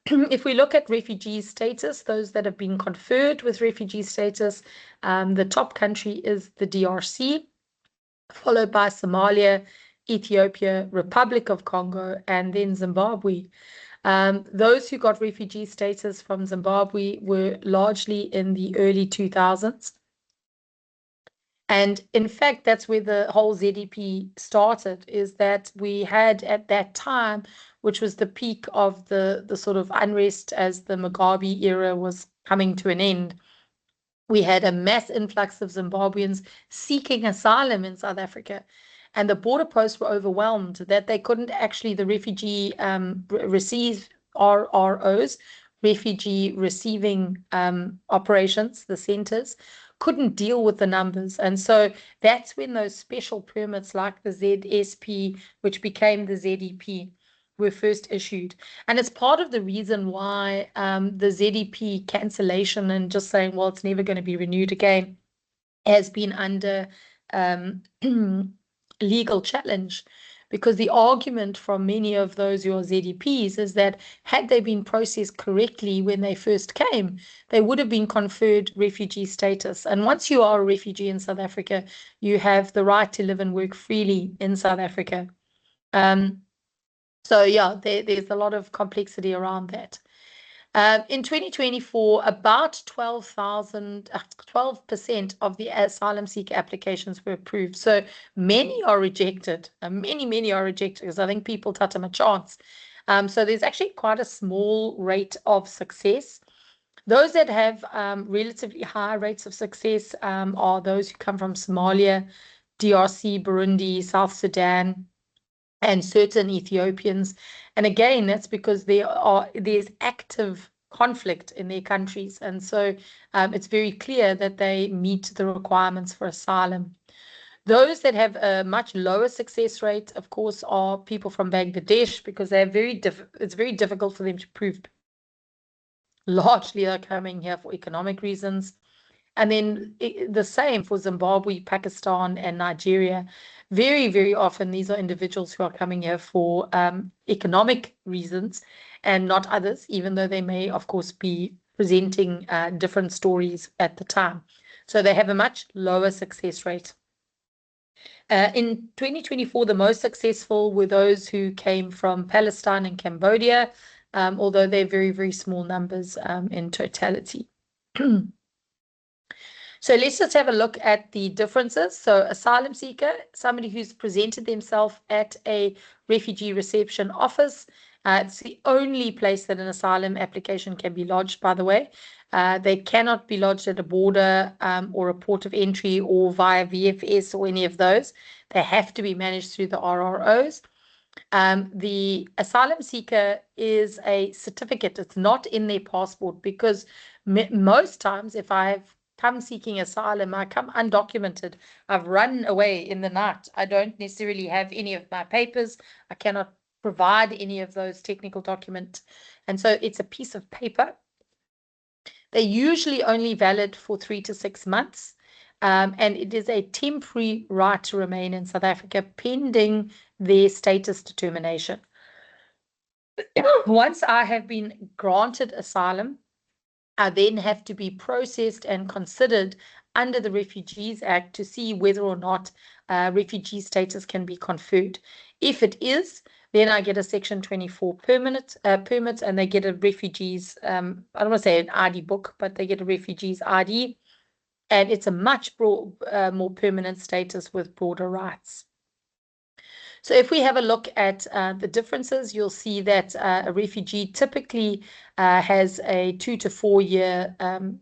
If we look at refugee status, those that have been conferred with refugee status, the top country is the DRC, followed by Somalia, Ethiopia, Republic of Congo, and then Zimbabwe. Those who got refugee status from Zimbabwe were largely in the early 2000s. And in fact, that's where the whole ZDP started, is that we had at that time, which was the peak of the sort of unrest as the Mugabe era was coming to an end, we had a mass influx of Zimbabweans seeking asylum in South Africa. And the border posts were overwhelmed that they couldn't actually, the refugee receive RROs, refugee receiving operations, the centers, couldn't deal with the numbers. And so that's when those special permits like the ZSP, which became the ZEP, were first issued. And it's part of the reason why the ZEP cancellation and just saying, well, it's never going to be renewed again, has been under legal challenge. Because the argument from many of those your ZDPs is that had they been processed correctly when they first came, they would have been conferred refugee status. And once you are a refugee in South Africa, you have the right to live and work freely in South Africa. So yeah, there's a lot of complexity around that. In 2024, about 12% of the asylum seeker applications were approved. So many are rejected. Many are rejected because I think people touch them a chance. So there's actually quite a small rate of success. Those that have relatively high rates of success are those who come from Somalia, DRC, Burundi, South Sudan, and certain Ethiopians. And again, that's because there's active conflict in their countries. And so it's very clear that they meet the requirements for asylum. Those that have a much lower success rate, of course, are people from Bangladesh, because they're it's very difficult for them to prove. Largely they're coming here for economic reasons. And then the same for Zimbabwe, Pakistan, and Nigeria. Very, very often, these are individuals who are coming here for economic reasons and not others, even though they may, of course, be presenting different stories at the time. So they have a much lower success rate. In 2024, the most successful were those who came from Palestine and Cambodia, although they're very, very small numbers in totality. So let's just have a look at the differences. So asylum seeker, somebody who's presented themselves at a refugee reception office. It's the only place that an asylum application can be lodged, by the way. They cannot be lodged at a border or a port of entry or via VFS or any of those. They have to be managed through the RROs. The asylum seeker is a certificate. It's not in their passport, because most times if I've come seeking asylum, I come undocumented. I've run away in the night. I don't necessarily have any of my papers. I cannot provide any of those technical documents. And so it's a piece of paper. They're usually only valid for 3 to 6 months. And it is a temporary right to remain in South Africa pending their status determination. Once I have been granted asylum, I then have to be processed and considered under the Refugees Act to see whether or not refugee status can be conferred. If it is, then I get a Section 24 permit, and they get a refugees, I don't want to say an ID book, but they get a refugees ID, and it's a much more permanent status with broader rights. So if we have a look at the differences, you'll see that a refugee typically has a 2 to 4 year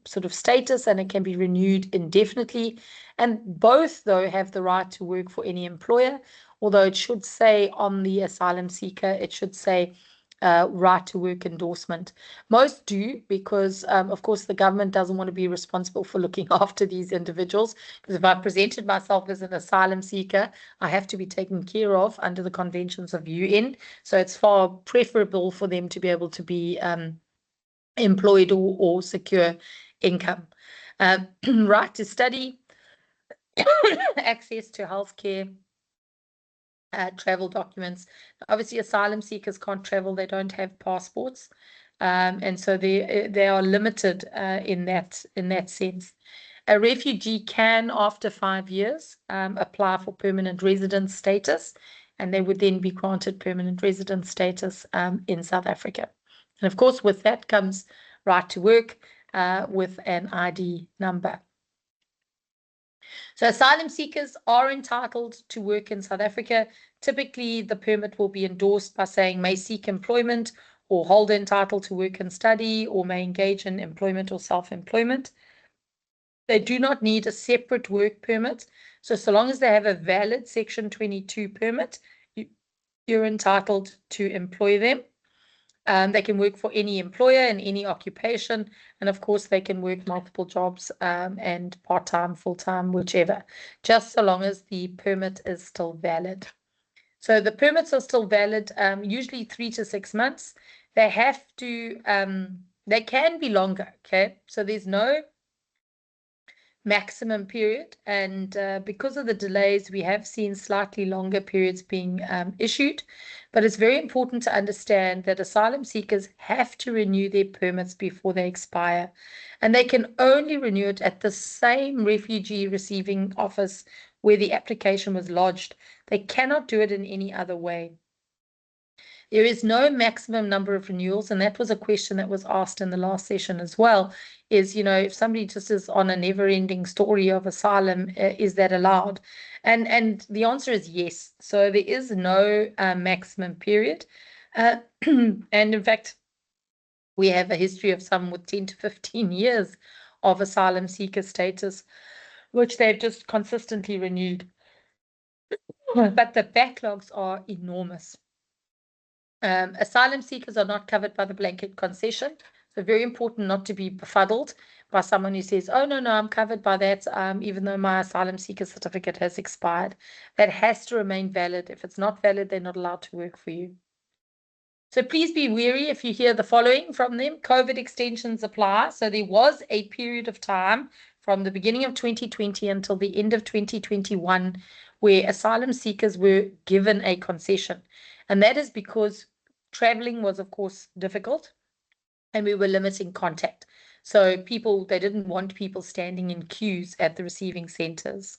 sort of status, and it can be renewed indefinitely. And both, though, have the right to work for any employer, although it should say on the asylum seeker, it should say right to work endorsement. Most do, because of course the government doesn't want to be responsible for looking after these individuals, because if I presented myself as an asylum seeker, I have to be taken care of under the conventions of UN. So it's far preferable for them to be able to be employed or secure income. Right to study, access to healthcare, travel documents. Obviously, asylum seekers can't travel; they don't have passports, and so they are limited in that sense. A refugee can, after 5 years, apply for permanent residence status, and they would then be granted permanent residence status in South Africa. And of course, with that comes right to work with an ID number. So asylum seekers are entitled to work in South Africa. Typically, the permit will be endorsed by saying may seek employment or hold entitled to work and study or may engage in employment or self-employment. They do not need a separate work permit. So long as they have a valid Section 22 permit, you're entitled to employ them. They can work for any employer in any occupation. And of course, they can work multiple jobs and part-time, full-time, whichever, just so long as the permit is still valid. So the permits are still valid, usually 3 to 6 months. They have to, they can be longer, okay? So there's no maximum period, and because of the delays, we have seen slightly longer periods being issued. But it's very important to understand that asylum seekers have to renew their permits before they expire, and they can only renew it at the same refugee receiving office where the application was lodged. They cannot do it in any other way. There is no maximum number of renewals, and that was a question that was asked in the last session as well, is, if somebody just is on a never-ending story of asylum, is that allowed? And the answer is yes. So there is no maximum period. And in fact, we have a history of some with 10 to 15 years of asylum seeker status, which they've just consistently renewed. But the backlogs are enormous. Asylum seekers are not covered by the blanket concession. So very important not to be befuddled by someone who says, oh, no, I'm covered by that, even though my asylum seeker certificate has expired. That has to remain valid. If it's not valid, they're not allowed to work for you. So please be wary if you hear the following from them. COVID extensions apply. So there was a period of time from the beginning of 2020 until the end of 2021 where asylum seekers were given a concession. And that is because traveling was, of course, difficult and we were limiting contact. So they didn't want people standing in queues at the receiving centers.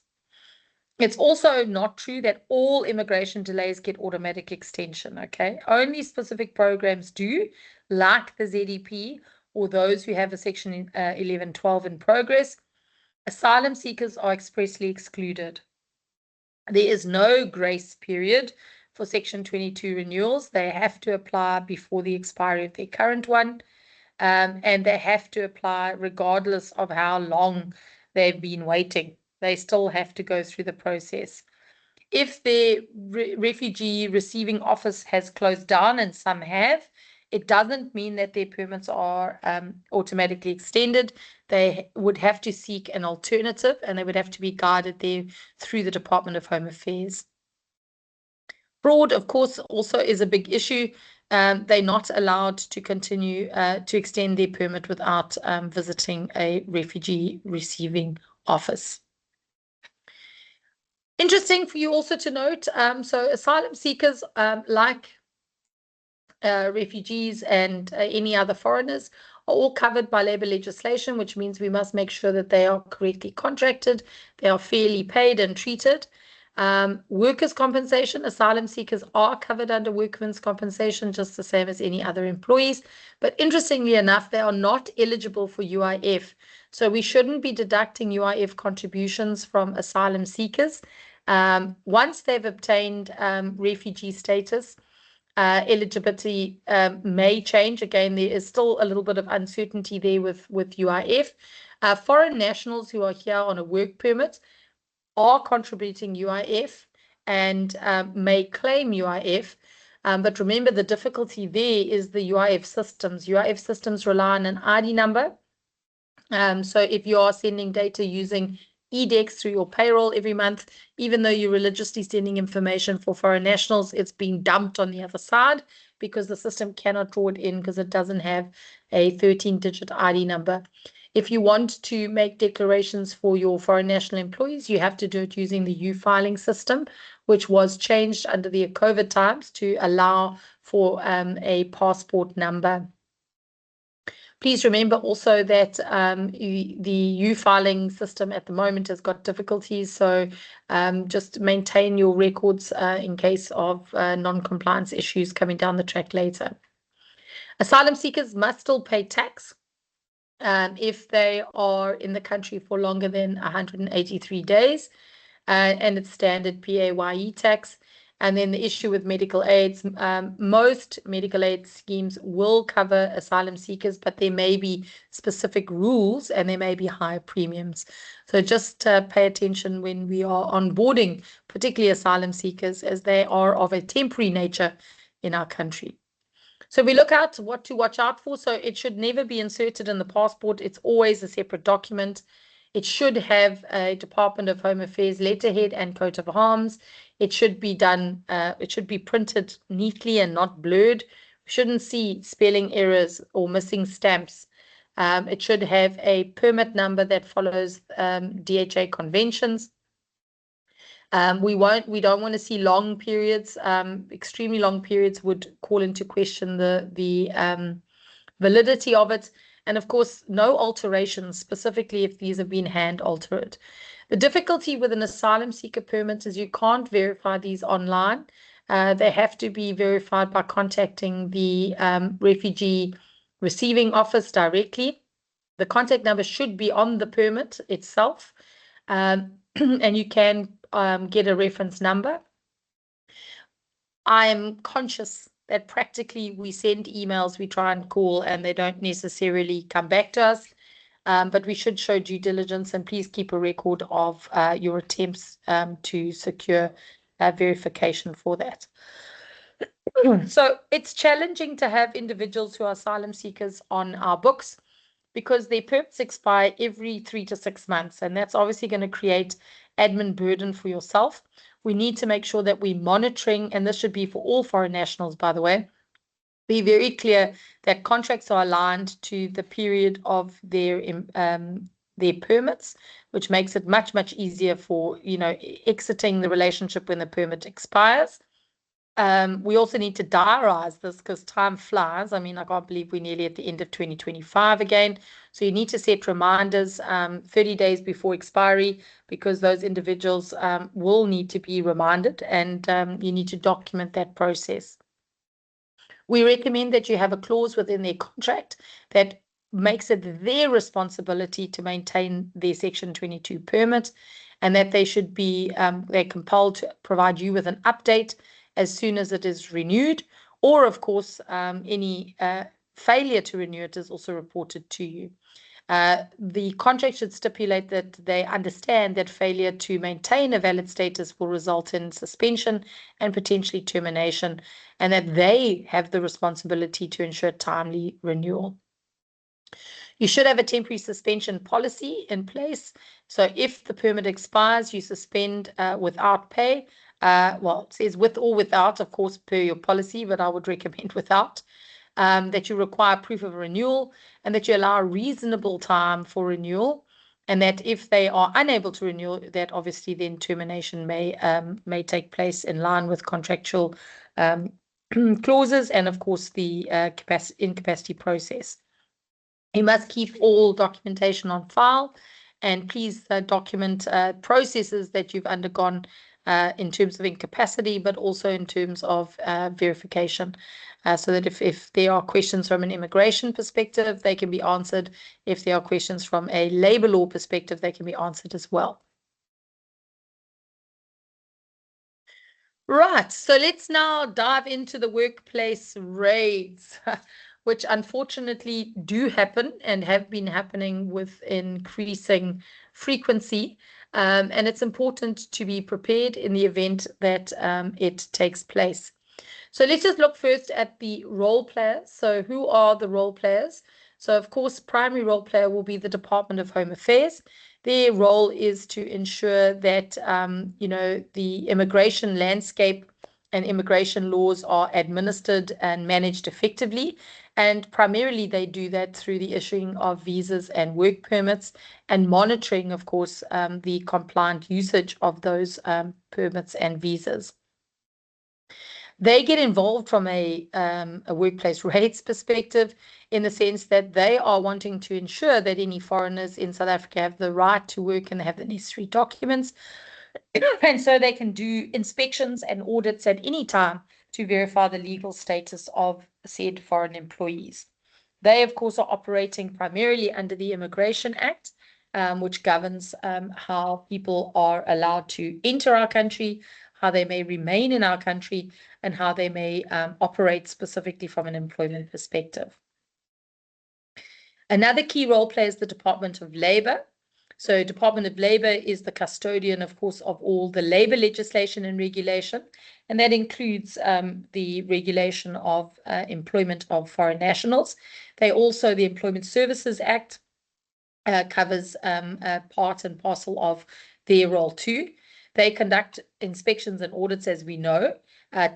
It's also not true that all immigration delays get automatic extension, okay? Only specific programs do, like the ZEP or those who have a Section 1112 in progress. Asylum seekers are expressly excluded. There is no grace period for Section 22 renewals. They have to apply before the expiry of their current one, and they have to apply regardless of how long they've been waiting. They still have to go through the process. If the refugee receiving office has closed down, and some have, it doesn't mean that their permits are automatically extended. They would have to seek an alternative, and they would have to be guided there through the Department of Home Affairs. Fraud, of course, also is a big issue. They're not allowed to continue to extend their permit without visiting a refugee receiving office. Interesting for you also to note, so asylum seekers, like refugees and any other foreigners, are all covered by labor legislation, which means we must make sure that they are correctly contracted, they are fairly paid and treated. Workers' compensation, asylum seekers are covered under workmen's compensation, just the same as any other employees. But interestingly enough, they are not eligible for UIF. So we shouldn't be deducting UIF contributions from asylum seekers. Once they've obtained refugee status, eligibility may change. Again, there is still a little bit of uncertainty there with UIF. Foreign nationals who are here on a work permit are contributing UIF, and may claim UIF. But remember, the difficulty there is the UIF systems. UIF systems rely on an ID number. So if you are sending data using eDex through your payroll every month, even though you're religiously sending information for foreign nationals, it's being dumped on the other side because the system cannot draw it in because it doesn't have a 13-digit ID number. If you want to make declarations for your foreign national employees, you have to do it using the U-filing system, which was changed under the COVID times to allow for a passport number. Please remember also that the U-filing system at the moment has got difficulties, so just maintain your records in case of non-compliance issues coming down the track later. Asylum seekers must still pay tax if they are in the country for longer than 183 days, and it's standard PAYE tax. And then the issue with medical aids, most medical aid schemes will cover asylum seekers, but there may be specific rules and there may be higher premiums. So just pay attention when we are onboarding, particularly asylum seekers, as they are of a temporary nature in our country. So we look at what to watch out for. So it should never be inserted in the passport. It's always a separate document. It should have a Department of Home Affairs letterhead and coat of arms. It should be done, it should be printed neatly and not blurred. We shouldn't see spelling errors or missing stamps. It should have a permit number that follows DHA conventions. We don't want to see long periods. Extremely long periods would call into question the validity of it. And of course, no alterations, specifically if these have been hand altered. The difficulty with an asylum seeker permit is you can't verify these online. They have to be verified by contacting the refugee receiving office directly. The contact number should be on the permit itself, and you can get a reference number. I am conscious that practically we send emails, we try and call, and they don't necessarily come back to us. But we should show due diligence, and please keep a record of your attempts to secure verification for that. So it's challenging to have individuals who are asylum seekers on our books because their permits expire every 3 to 6 months, and that's obviously going to create admin burden for yourself. We need to make sure that we're monitoring, and this should be for all foreign nationals, by the way, be very clear that contracts are aligned to the period of their permits, which makes it much, much easier for, exiting the relationship when the permit expires. We also need to diarize this because time flies. I mean, I can't believe we're nearly at the end of 2025 again. So you need to set reminders 30 days before expiry because those individuals will need to be reminded, and you need to document that process. We recommend that you have a clause within their contract that makes it their responsibility to maintain their Section 22 permit, and that they should be they're compelled to provide you with an update as soon as it is renewed, or of course any failure to renew it is also reported to you. The contract should stipulate that they understand that failure to maintain a valid status will result in suspension and potentially termination, and that they have the responsibility to ensure timely renewal. You should have a temporary suspension policy in place. So if the permit expires, you suspend without pay. Well, it says with or without, of course, per your policy, but I would recommend without. That you require proof of renewal, and that you allow reasonable time for renewal, and that if they are unable to renew, that obviously then termination may take place in line with contractual clauses, and of course the incapacity process. You must keep all documentation on file, and please document processes that you've undergone in terms of incapacity, but also in terms of verification, so that if there are questions from an immigration perspective, they can be answered. If there are questions from a labor law perspective, they can be answered as well. Right, so let's now dive into the workplace raids, which unfortunately do happen and have been happening with increasing frequency. And it's important to be prepared in the event that it takes place. So let's just look first at the role players. So who are the role players? So of course, primary role player will be the Department of Home Affairs. Their role is to ensure that, the immigration landscape and immigration laws are administered and managed effectively. And primarily they do that through the issuing of visas and work permits and monitoring, of course, the compliant usage of those permits and visas. They get involved from a workplace rates perspective, in the sense that they are wanting to ensure that any foreigners in South Africa have the right to work and have the necessary documents. And so they can do inspections and audits at any time to verify the legal status of said foreign employees. They, of course, are operating primarily under the Immigration Act, which governs how people are allowed to enter our country, how they may remain in our country, and how they may operate specifically from an employment perspective. Another key role plays the Department of Labor. So Department of Labor is the custodian, of course, of all the labor legislation and regulation, and that includes the regulation of employment of foreign nationals. The Employment Services Act covers part and parcel of their role too. They conduct inspections and audits, as we know,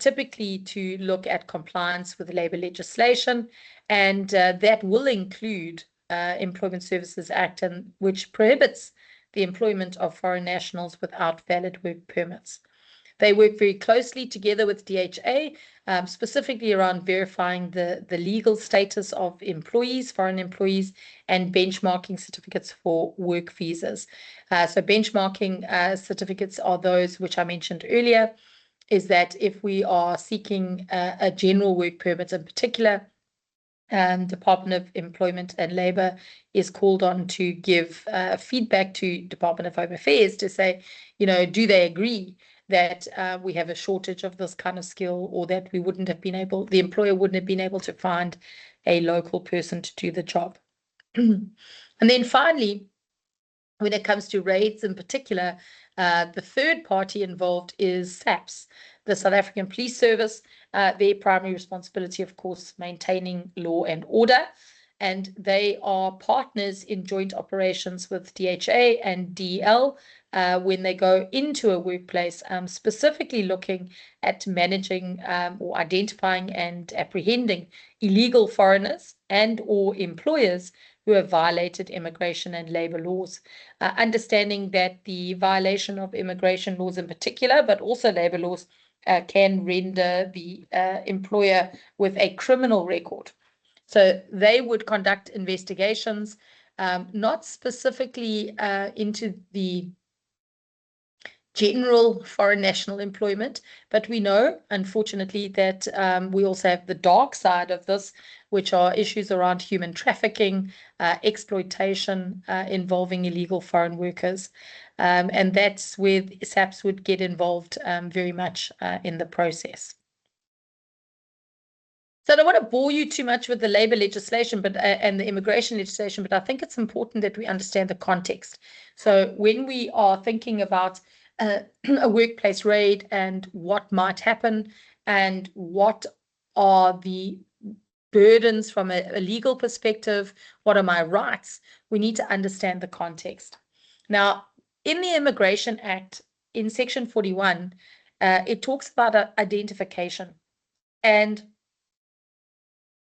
typically to look at compliance with labor legislation, and that will include Employment Services Act, which prohibits the employment of foreign nationals without valid work permits. They work very closely together with DHA, specifically around verifying the legal status of employees, foreign employees, and benchmarking certificates for work visas. So benchmarking certificates are those which I mentioned earlier, is that if we are seeking a general work permit in particular, Department of Employment and Labor is called on to give feedback to Department of Home Affairs to say, do they agree that we have a shortage of this kind of skill, or that the employer wouldn't have been able to find a local person to do the job. And then finally, when it comes to raids in particular, the third party involved is SAPS, the South African Police Service. Their primary responsibility, of course, maintaining law and order. And they are partners in joint operations with DHA and DL when they go into a workplace, specifically looking at managing or identifying and apprehending illegal foreigners and or employers who have violated immigration and labor laws. Understanding that the violation of immigration laws in particular, but also labor laws, can render the employer with a criminal record. So they would conduct investigations, not specifically into the general foreign national employment, but we know, unfortunately, that we also have the dark side of this, which are issues around human trafficking, exploitation involving illegal foreign workers. And that's where SAPS would get involved very much in the process. So I don't want to bore you too much with the labor legislation and the immigration legislation, but I think it's important that we understand the context. So when we are thinking about a workplace raid and what might happen and what are the burdens from a legal perspective, what are my rights, we need to understand the context. Now, in the Immigration Act, in Section 41, it talks about identification. And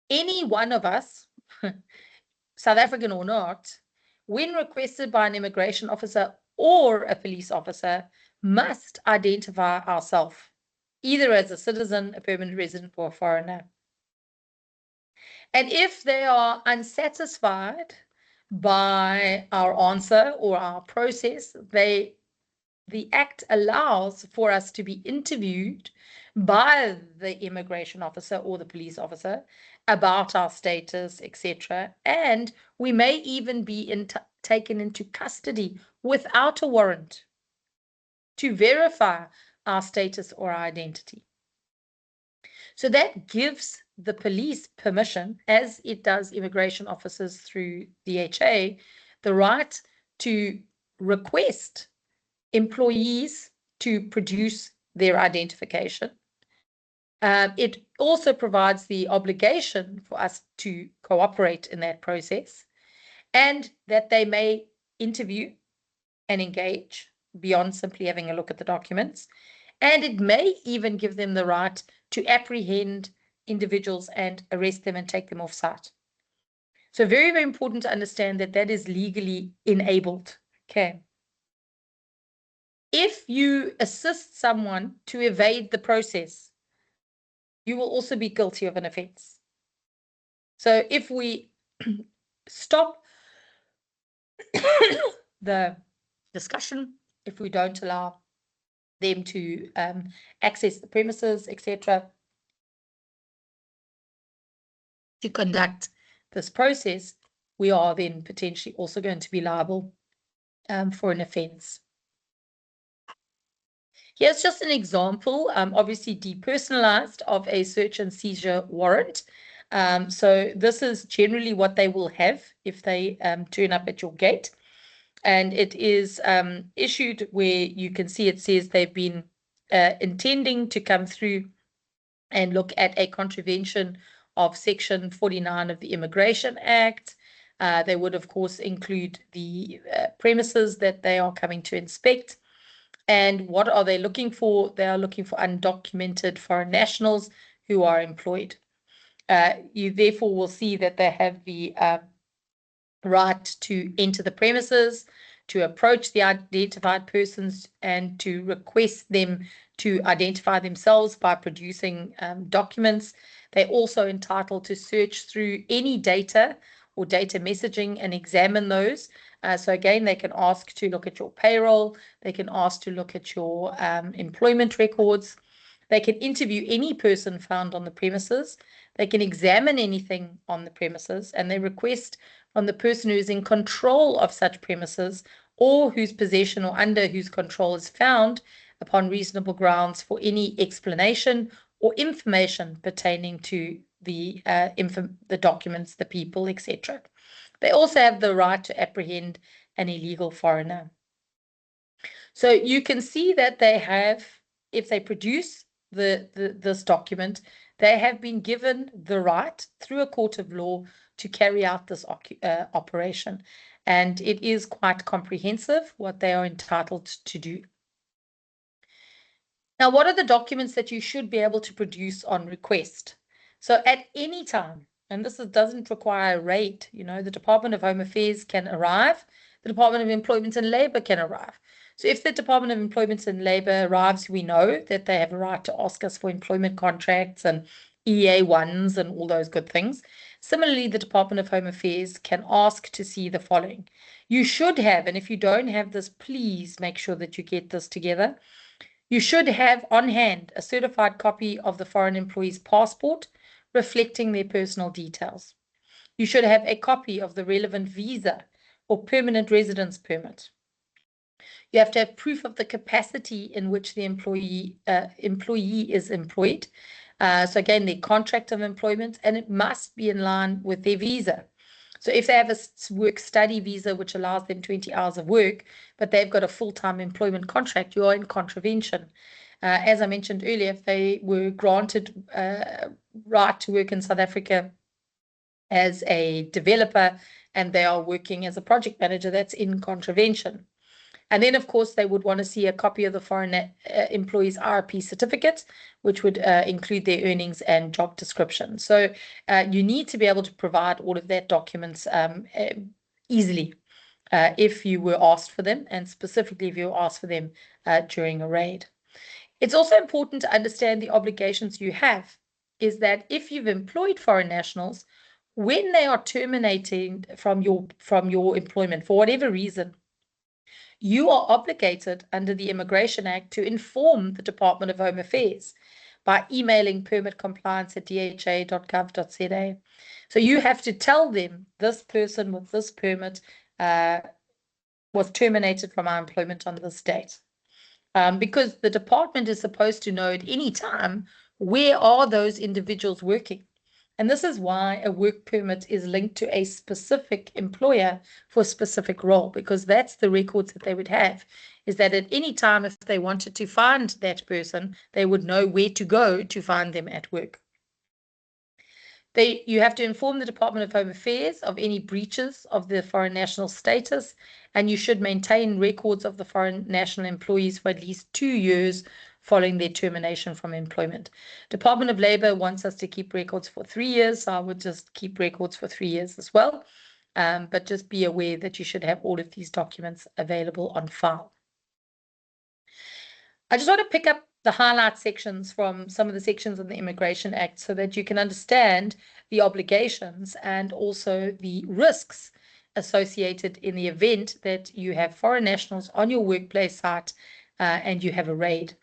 any one of us, South African or not, when requested by an immigration officer or a police officer, must identify ourselves, either as a citizen, a permanent resident, or a foreigner. And if they are unsatisfied by our answer or our process, the Act allows for us to be interviewed by the immigration officer or the police officer about our status, etc. And we may even be taken into custody without a warrant to verify our status or our identity. So that gives the police permission, as it does immigration officers through DHA, the right to request employees to produce their identification. It also provides the obligation for us to cooperate in that process, and that they may interview and engage beyond simply having a look at the documents. And it may even give them the right to apprehend individuals and arrest them and take them off site. So very, very important to understand that that is legally enabled. Okay. If you assist someone to evade the process, you will also be guilty of an offense. So if we stop the discussion, if we don't allow them to access the premises, etc., to conduct this process, we are then potentially also going to be liable for an offense. Here's just an example, obviously depersonalized, of a search and seizure warrant. So this is generally what they will have if they turn up at your gate. And it is issued where you can see it says they've been intending to come through and look at a contravention of Section 49 of the Immigration Act. They would, of course, include the premises that they are coming to inspect. And what are they looking for? They are looking for undocumented foreign nationals who are employed. You therefore will see that they have the right to enter the premises, to approach the identified persons, and to request them to identify themselves by producing documents. They're also entitled to search through any data or data messaging and examine those. So again, they can ask to look at your payroll. They can ask to look at your employment records. They can interview any person found on the premises. They can examine anything on the premises, and they request from the person who is in control of such premises, or whose possession or under whose control is found, upon reasonable grounds, for any explanation or information pertaining to the documents, the people, etc. They also have the right to apprehend an illegal foreigner. So you can see that they have, if they produce this document, they have been given the right through a court of law to carry out this operation. And it is quite comprehensive what they are entitled to do. Now, what are the documents that you should be able to produce on request? So at any time, and this doesn't require a raid, the Department of Home Affairs can arrive, the Department of Employment and Labor can arrive. So if the Department of Employment and Labor arrives, we know that they have a right to ask us for employment contracts and EA1s and all those good things. Similarly, the Department of Home Affairs can ask to see the following. You should have, and if you don't have this, please make sure that you get this together. You should have on hand a certified copy of the foreign employee's passport reflecting their personal details. You should have a copy of the relevant visa or permanent residence permit. You have to have proof of the capacity in which the employee is employed. So again, their contract of employment, and it must be in line with their visa. So if they have a work-study visa, which allows them 20 hours of work, but they've got a full-time employment contract, you are in contravention. As I mentioned earlier, if they were granted right to work in South Africa as a developer and they are working as a project manager, that's in contravention. And then, of course, they would want to see a copy of the foreign employee's RP certificate, which would include their earnings and job description. So you need to be able to provide all of that documents easily if you were asked for them, and specifically if you were asked for them during a raid. It's also important to understand the obligations you have, is that if you've employed foreign nationals, when they are terminating from your employment for whatever reason, you are obligated under the Immigration Act to inform the Department of Home Affairs by emailing permitcompliance@dha.gov.za. So you have to tell them this person with this permit was terminated from our employment on this date. Because the department is supposed to know at any time, where are those individuals working? And this is why a work permit is linked to a specific employer for a specific role, because that's the records that they would have, is that at any time, if they wanted to find that person, they would know where to go to find them at work. You have to inform the Department of Home Affairs of any breaches of the foreign national status, and you should maintain records of the foreign national employees for at least 2 years following their termination from employment. Department of Labor wants us to keep records for 3 years, so I would just keep records for 3 years as well. But just be aware that you should have all of these documents available on file. I just want to pick up the highlight sections from some of the sections of the Immigration Act so that you can understand the obligations and also the risks associated in the event that you have foreign nationals on your workplace site and you have a raid.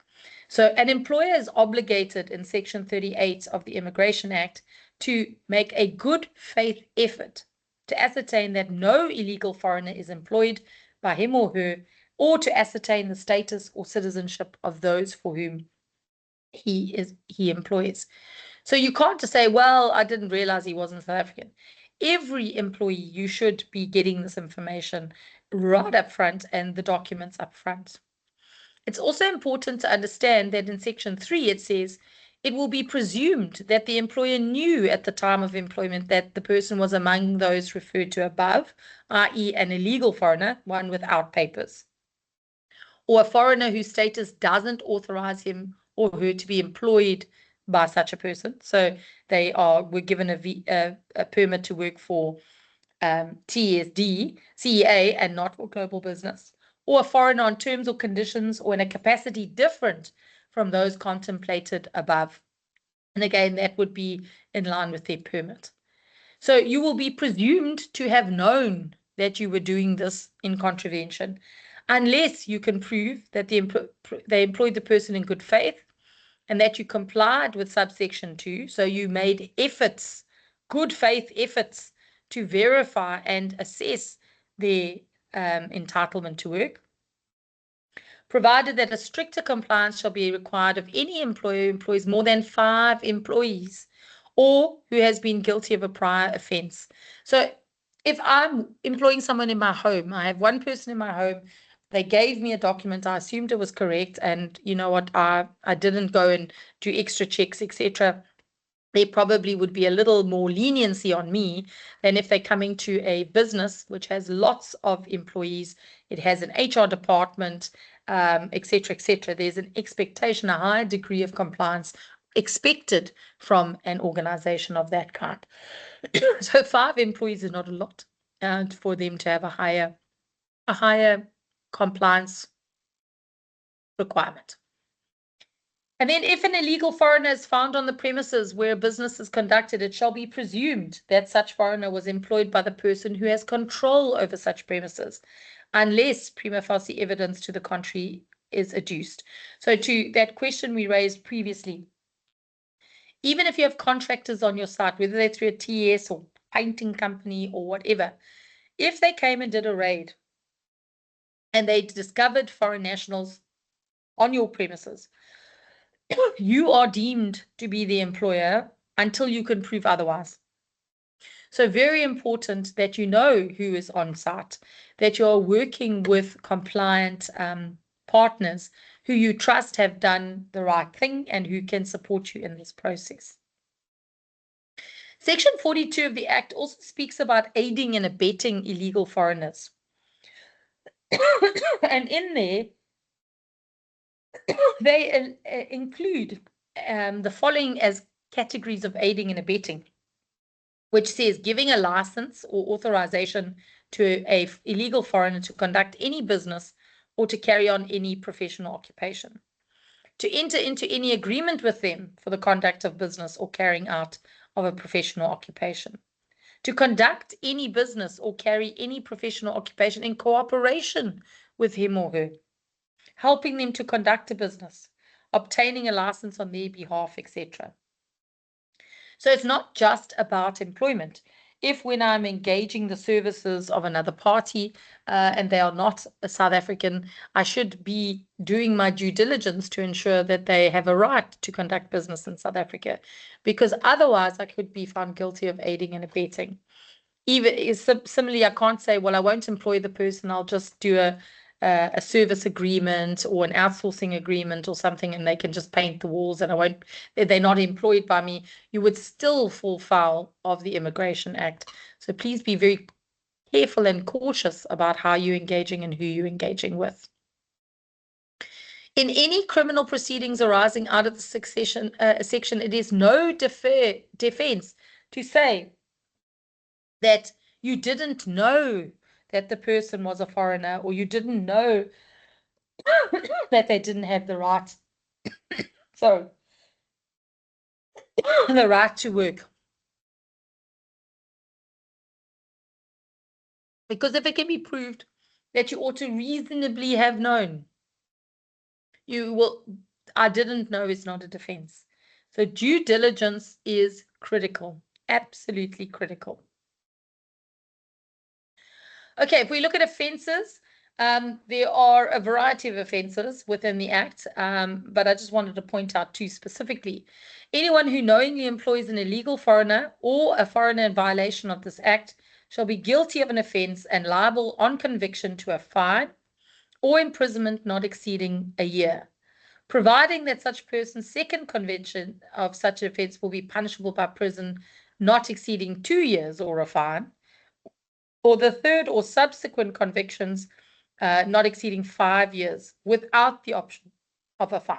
So an employer is obligated in Section 38 of the Immigration Act to make a good faith effort to ascertain that no illegal foreigner is employed by him or her, or to ascertain the status or citizenship of those for whom he employs. So you can't just say, well, I didn't realize he wasn't South African. Every employee, you should be getting this information right up front and the documents up front. It's also important to understand that in Section 3, it says, it will be presumed that the employer knew at the time of employment that the person was among those referred to above, i.e. an illegal foreigner, one without papers, or a foreigner whose status doesn't authorize him or her to be employed by such a person. So they were given a permit to work for TESD, CEA, and not for global business, or a foreigner on terms or conditions or in a capacity different from those contemplated above. And again, that would be in line with their permit. So you will be presumed to have known that you were doing this in contravention, unless you can prove that they employed the person in good faith and that you complied with subsection 2. So you made efforts, good faith efforts, to verify and assess their entitlement to work, provided that a stricter compliance shall be required of any employer who employs more than 5 employees or who has been guilty of a prior offense. So if I'm employing someone in my home, I have one person in my home, they gave me a document, I assumed it was correct, and you know what, I didn't go and do extra checks, etc. There probably would be a little more leniency on me than if they're coming to a business which has lots of employees, it has an HR department, etc., etc. There's an expectation, a higher degree of compliance expected from an organization of that kind. So 5 employees is not a lot, and for them to have a higher compliance requirement. And then if an illegal foreigner is found on the premises where a business is conducted, it shall be presumed that such foreigner was employed by the person who has control over such premises, unless prima facie evidence to the contrary is adduced. So to that question we raised previously, even if you have contractors on your site, whether they're through a TS or painting company or whatever, if they came and did a raid and they discovered foreign nationals on your premises, you are deemed to be the employer until you can prove otherwise. So very important that you know who is on site, that you're working with compliant partners who you trust have done the right thing and who can support you in this process. Section 42 of the Act also speaks about aiding and abetting illegal foreigners. And in there, they include the following as categories of aiding and abetting, which says giving a license or authorization to an illegal foreigner to conduct any business or to carry on any professional occupation, to enter into any agreement with them for the conduct of business or carrying out of a professional occupation, to conduct any business or carry any professional occupation in cooperation with him or her, helping them to conduct a business, obtaining a license on their behalf, etc. So it's not just about employment. if when I'm engaging the services of another party and they are not a South African, I should be doing my due diligence to ensure that they have a right to conduct business in South Africa, because otherwise I could be found guilty of aiding and abetting. Even similarly, I can't say, well, I won't employ the person, I'll just do a service agreement or an outsourcing agreement or something, and they can just paint the walls and they're not employed by me. You would still fall foul of the Immigration Act. So please be very careful and cautious about how you're engaging and who you're engaging with. In any criminal proceedings arising out of the section, it is no defense to say that you didn't know that the person was a foreigner, or you didn't know that they didn't have the right, so the right to work. Because if it can be proved that you ought to reasonably have known, I didn't know is not a defense. So due diligence is critical, absolutely critical. Okay, if we look at offences, there are a variety of offences within the Act, but I just wanted to point out two specifically. Anyone who knowingly employs an illegal foreigner or a foreigner in violation of this Act shall be guilty of an offence and liable on conviction to a fine or imprisonment not exceeding a year, providing that such person's second conviction of such offence will be punishable by prison not exceeding 2 years or a fine, or the third or subsequent convictions not exceeding 5 years without the option of a fine.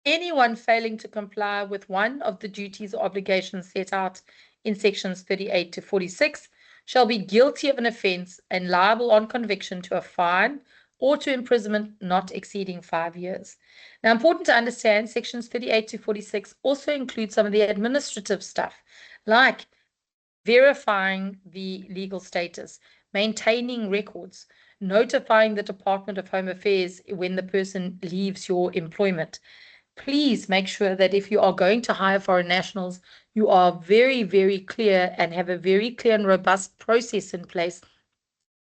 Anyone failing to comply with one of the duties or obligations set out in sections 38 to 46 shall be guilty of an offence and liable on conviction to a fine or to imprisonment not exceeding 5 years. Now, important to understand, sections 38 to 46 also include some of the administrative stuff, like verifying the legal status, maintaining records, notifying the Department of Home Affairs when the person leaves your employment. Please make sure that if you are going to hire foreign nationals, you are very, very clear and have a very clear and robust process in place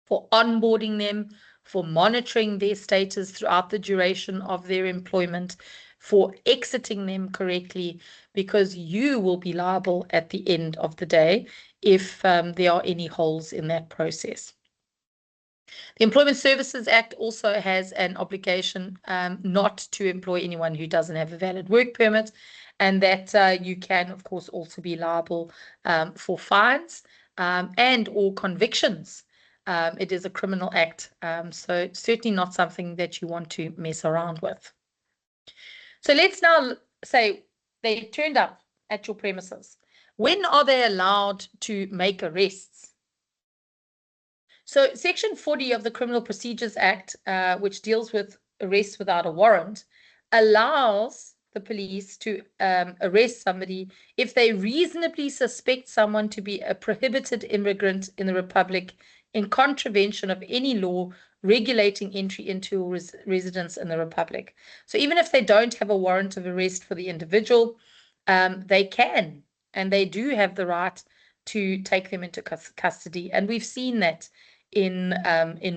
for onboarding them, for monitoring their status throughout the duration of their employment, for exiting them correctly, because you will be liable at the end of the day if there are any holes in that process. The Employment Services Act also has an obligation not to employ anyone who doesn't have a valid work permit, and that you can, of course, also be liable for fines and or convictions. It is a criminal act, so certainly not something that you want to mess around with. So let's now say they turned up at your premises. When are they allowed to make arrests? So Section 40 of the Criminal Procedures Act, which deals with arrests without a warrant, allows the police to arrest somebody if they reasonably suspect someone to be a prohibited immigrant in the Republic in contravention of any law regulating entry into residence in the Republic. So even if they don't have a warrant of arrest for the individual, they can and they do have the right to take them into custody. And we've seen that in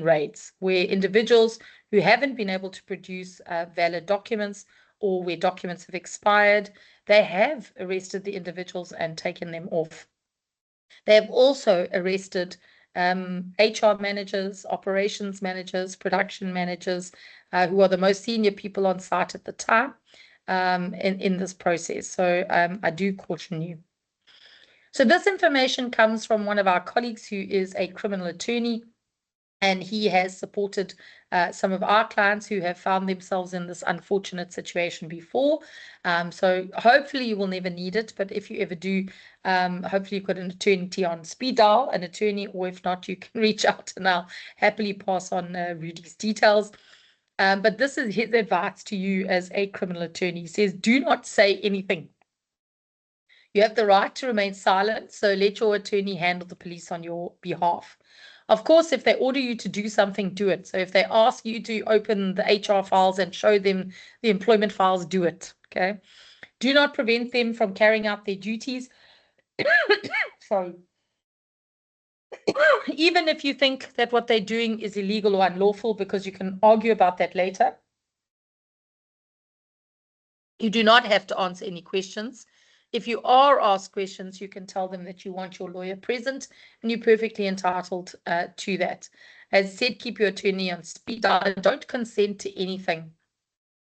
raids where individuals who haven't been able to produce valid documents or where documents have expired, they have arrested the individuals and taken them off. They have also arrested HR managers, operations managers, production managers, who are the most senior people on site at the time in this process. So I do caution you. So this information comes from one of our colleagues who is a criminal attorney, and he has supported some of our clients who have found themselves in this unfortunate situation before. So hopefully you will never need it, but if you ever do, hopefully you've got an attorney on speed dial, an attorney, or if not, you can reach out and I'll happily pass on Rudy's details. But this is his advice to you as a criminal attorney. He says, do not say anything. You have the right to remain silent, so let your attorney handle the police on your behalf. Of course, if they order you to do something, do it. So if they ask you to open the HR files and show them the employment files, do it, okay? Do not prevent them from carrying out their duties. Sorry. even if you think that what they're doing is illegal or unlawful, because you can argue about that later, you do not have to answer any questions. If you are asked questions, you can tell them that you want your lawyer present, and you're perfectly entitled to that. As I said, keep your attorney on speed dial and don't consent to anything.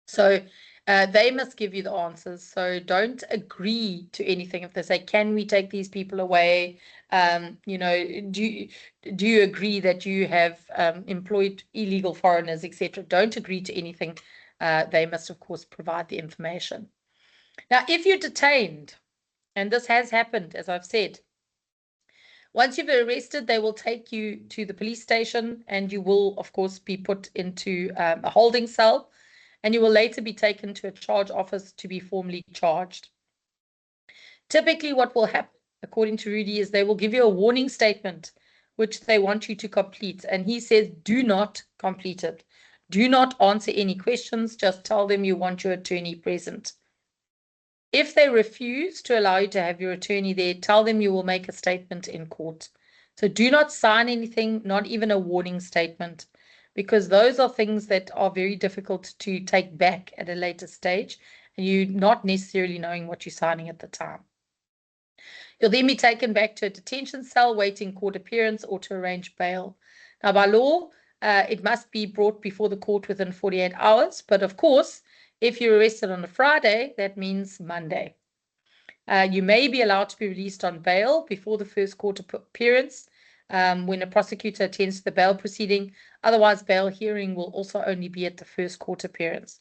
So they must give you the answers. So don't agree to anything. If they say, can we take these people away? You know, do you agree that you have employed illegal foreigners, etc.? Don't agree to anything. They must, of course, provide the information. Now, if you're detained, and this has happened, as I've said, once you've arrested, they will take you to the police station, and you will, of course, be put into a holding cell, and you will later be taken to a charge office to be formally charged. Typically, what will happen, according to Rudy, is they will give you a warning statement, which they want you to complete. And he says, do not complete it. Do not answer any questions. Just tell them you want your attorney present. If they refuse to allow you to have your attorney there, tell them you will make a statement in court. So do not sign anything, not even a warning statement, because those are things that are very difficult to take back at a later stage, and you not necessarily knowing what you're signing at the time. You'll then be taken back to a detention cell, waiting court appearance or to arrange bail. Now, by law, it must be brought before the court within 48 hours, but of course, if you're arrested on a Friday, that means Monday. You may be allowed to be released on bail before the first court appearance when a prosecutor attends to the bail proceeding. Otherwise, bail hearing will also only be at the first court appearance.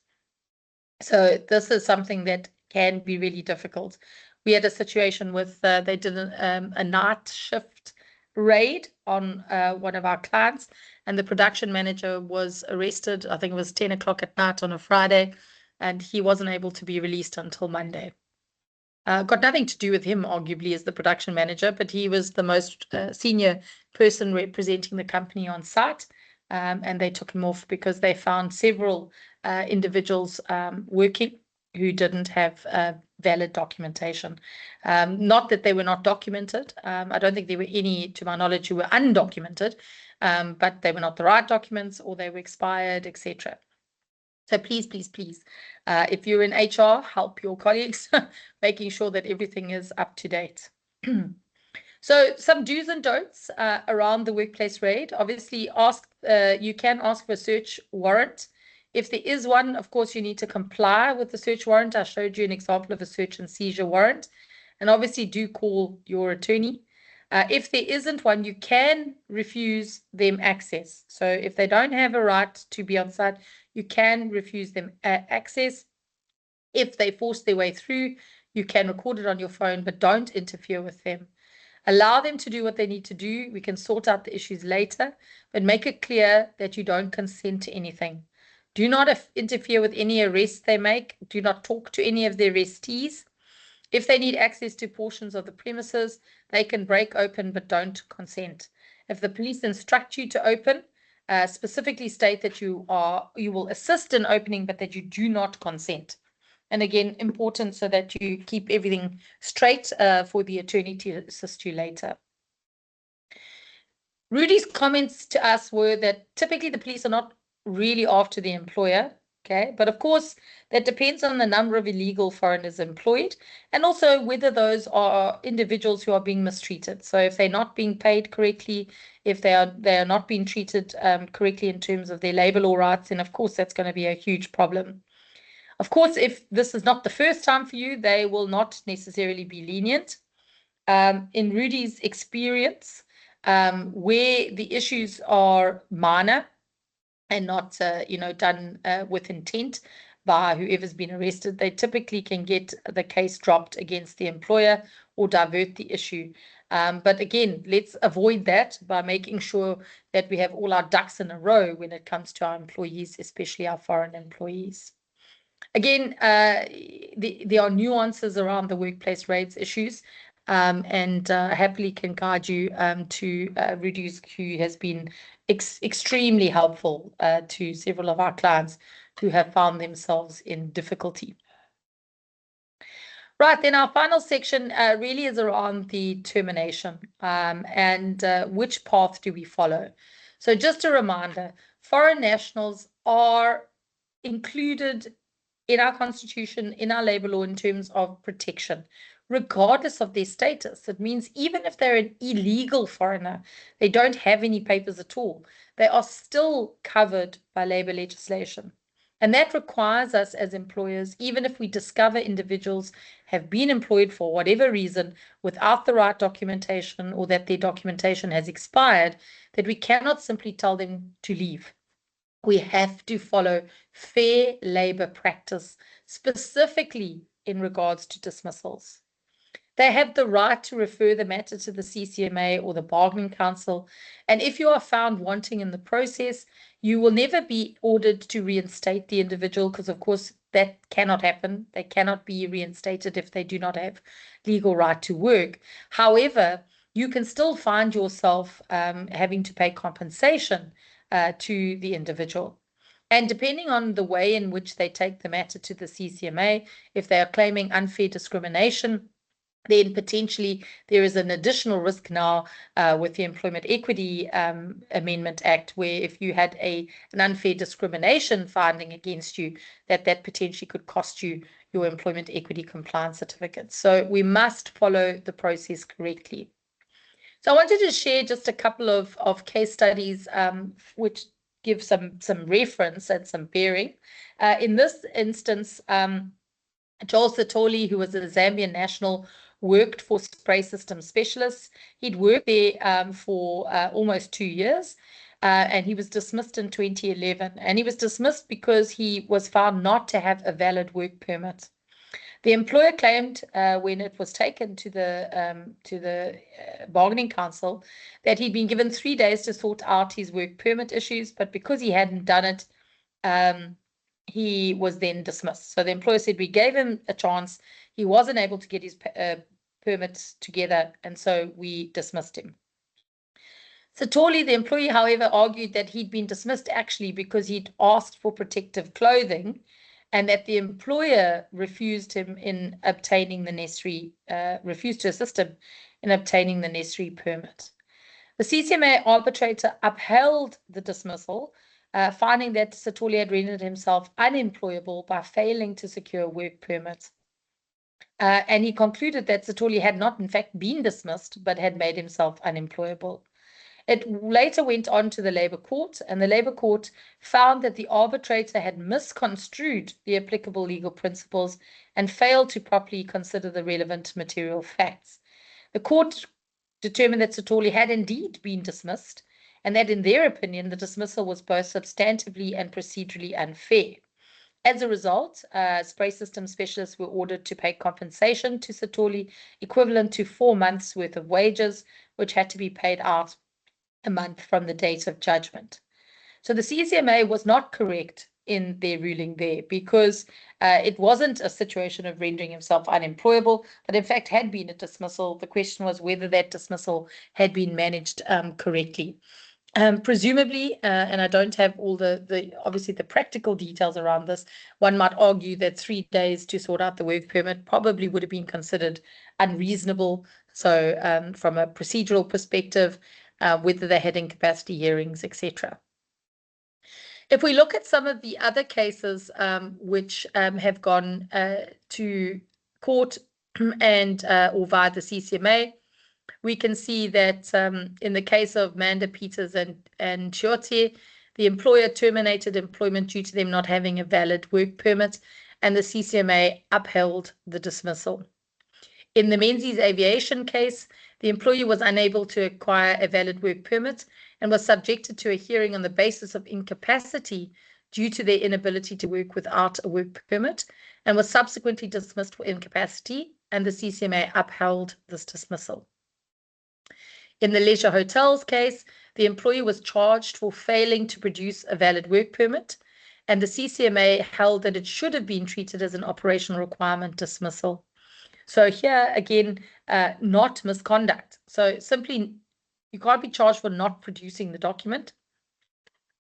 So this is something that can be really difficult. We had a situation with, they did a night shift raid on one of our clients, and the production manager was arrested. I think it was 10 o'clock at night on a Friday, and he wasn't able to be released until Monday. Got nothing to do with him, arguably, as the production manager, but he was the most senior person representing the company on site, and they took him off because they found several individuals working who didn't have valid documentation. Not that they were not documented. I don't think there were any, to my knowledge, who were undocumented, but they were not the right documents, or they were expired, etc. So please, please, please, if you're in HR, help your colleagues, making sure that everything is up to date. So some do's and don'ts around the workplace raid. Obviously, you can ask for a search warrant. If there is one, of course, you need to comply with the search warrant. I showed you an example of a search and seizure warrant. And obviously, do call your attorney. If there isn't one, you can refuse them access. So if they don't have a right to be on site, you can refuse them access. If they force their way through, you can record it on your phone, but don't interfere with them. Allow them to do what they need to do. We can sort out the issues later, but make it clear that you don't consent to anything. Do not interfere with any arrests they make. Do not talk to any of the arrestees. If they need access to portions of the premises, they can break open, but don't consent. If the police instruct you to open, specifically state that you will assist in opening, but that you do not consent. And again, important so that you keep everything straight for the attorney to assist you later. Rudy's comments to us were that typically the police are not really after the employer. Okay, but of course, that depends on the number of illegal foreigners employed, and also whether those are individuals who are being mistreated. So if they're not being paid correctly, if they are not being treated correctly in terms of their labor law rights, then of course that's going to be a huge problem. Of course, if this is not the first time for you, they will not necessarily be lenient. In Rudy's experience, where the issues are minor and not, done with intent by whoever's been arrested, they typically can get the case dropped against the employer or divert the issue. But again, let's avoid that by making sure that we have all our ducks in a row when it comes to our employees, especially our foreign employees. Again, there are nuances around the workplace raids issues, and happily can guide you to Rudy's, who has been extremely helpful to several of our clients who have found themselves in difficulty. Right, then our final section really is around the termination and which path do we follow. So just a reminder, foreign nationals are included in our constitution, in our labor law in terms of protection, regardless of their status. It means even if they're an illegal foreigner, they don't have any papers at all, they are still covered by labor legislation. And that requires us as employers, even if we discover individuals have been employed for whatever reason without the right documentation or that their documentation has expired, that we cannot simply tell them to leave. We have to follow fair labor practice, specifically in regards to dismissals. They have the right to refer the matter to the CCMA or the bargaining council. And if you are found wanting in the process, you will never be ordered to reinstate the individual because, of course, that cannot happen. They cannot be reinstated if they do not have legal right to work. However, you can still find yourself having to pay compensation to the individual. And depending on the way in which they take the matter to the CCMA, if they are claiming unfair discrimination, then potentially there is an additional risk now with the Employment Equity Amendment Act, where if you had an unfair discrimination finding against you, that potentially could cost you your employment equity compliance certificate. So we must follow the process correctly. So I wanted to share just a couple of case studies which give some reference and some bearing. In this instance, Joel Satoli, who was a Zambian national, worked for spray system specialists. He'd worked there for almost 2 years, and he was dismissed in 2011. And he was dismissed because he was found not to have a valid work permit. The employer claimed when it was taken to the bargaining council that he'd been given 3 days to sort out his work permit issues, but because he hadn't done it, he was then dismissed. So the employer said, we gave him a chance. He wasn't able to get his permits together, and so we dismissed him. Satoli, the employee, however, argued that he'd been dismissed actually because he'd asked for protective clothing and that the employer refused him in obtaining the necessary, refused to assist him in obtaining the necessary permit. The CCMA arbitrator upheld the dismissal, finding that Satoli had rendered himself unemployable by failing to secure a work permit. And he concluded that Satoli had not, in fact, been dismissed, but had made himself unemployable. It later went on to the Labour Court, and the Labour Court found that the arbitrator had misconstrued the applicable legal principles and failed to properly consider the relevant material facts. The court determined that Satoli had indeed been dismissed, and that in their opinion, the dismissal was both substantively and procedurally unfair. As a result, spray system specialists were ordered to pay compensation to Satoli equivalent to 4 months' worth of wages, which had to be paid out a month from the date of judgment. So the CCMA was not correct in their ruling there because it wasn't a situation of rendering himself unemployable, but in fact had been a dismissal. The question was whether that dismissal had been managed correctly. Presumably, and I don't have all the obviously the practical details around this, one might argue that 3 days to sort out the work permit probably would have been considered unreasonable. So from a procedural perspective, whether they had incapacity hearings, etc. If we look at some of the other cases which have gone to court and or via the CCMA, we can see that in the case of Manda, Peters, and Chiote, the employer terminated employment due to them not having a valid work permit, and the CCMA upheld the dismissal. In the Menzies Aviation case, the employee was unable to acquire a valid work permit and was subjected to a hearing on the basis of incapacity due to their inability to work without a work permit, and was subsequently dismissed for incapacity, and the CCMA upheld this dismissal. In the Leisure Hotels case, the employee was charged for failing to produce a valid work permit, and the CCMA held that it should have been treated as an operational requirement dismissal. So here, again, not misconduct. So simply, you can't be charged for not producing the document.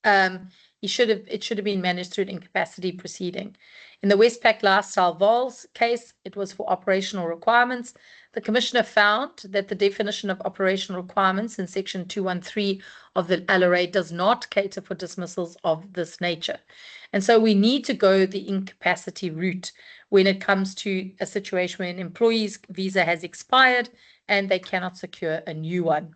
it should have been managed through an incapacity proceeding. In the Westpac Lifestyle Vols case, it was for operational requirements. The Commissioner found that the definition of operational requirements in Section 213 of the LRA does not cater for dismissals of this nature. And so we need to go the incapacity route when it comes to a situation where an employee's visa has expired and they cannot secure a new one.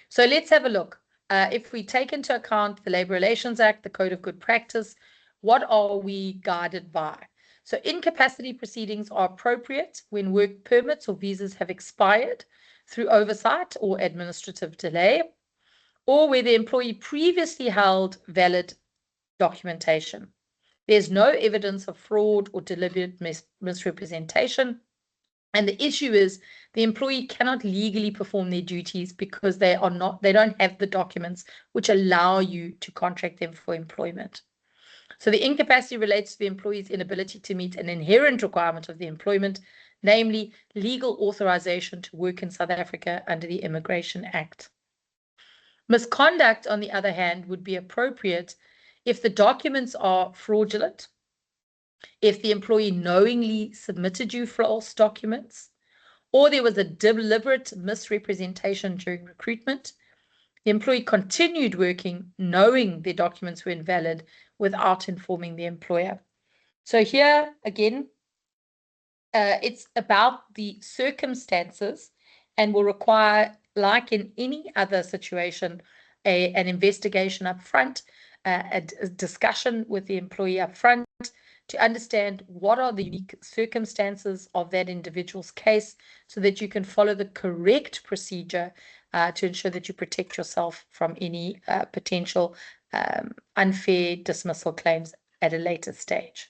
So let's have a look. If we take into account the Labour Relations Act, the Code of Good Practice, what are we guided by? So incapacity proceedings are appropriate when work permits or visas have expired through oversight or administrative delay, or where the employee previously held valid documentation. There's no evidence of fraud or deliberate misrepresentation. And the issue is the employee cannot legally perform their duties because they don't have the documents which allow you to contract them for employment. So the incapacity relates to the employee's inability to meet an inherent requirement of the employment, namely legal authorization to work in South Africa under the Immigration Act. Misconduct, on the other hand, would be appropriate if the documents are fraudulent, if the employee knowingly submitted you false documents, or there was a deliberate misrepresentation during recruitment, the employee continued working knowing their documents were invalid without informing the employer. So here, again, it's about the circumstances and will require, like in any other situation, an investigation up front, a discussion with the employee up front to understand what are the unique circumstances of that individual's case so that you can follow the correct procedure to ensure that you protect yourself from any potential unfair dismissal claims at a later stage.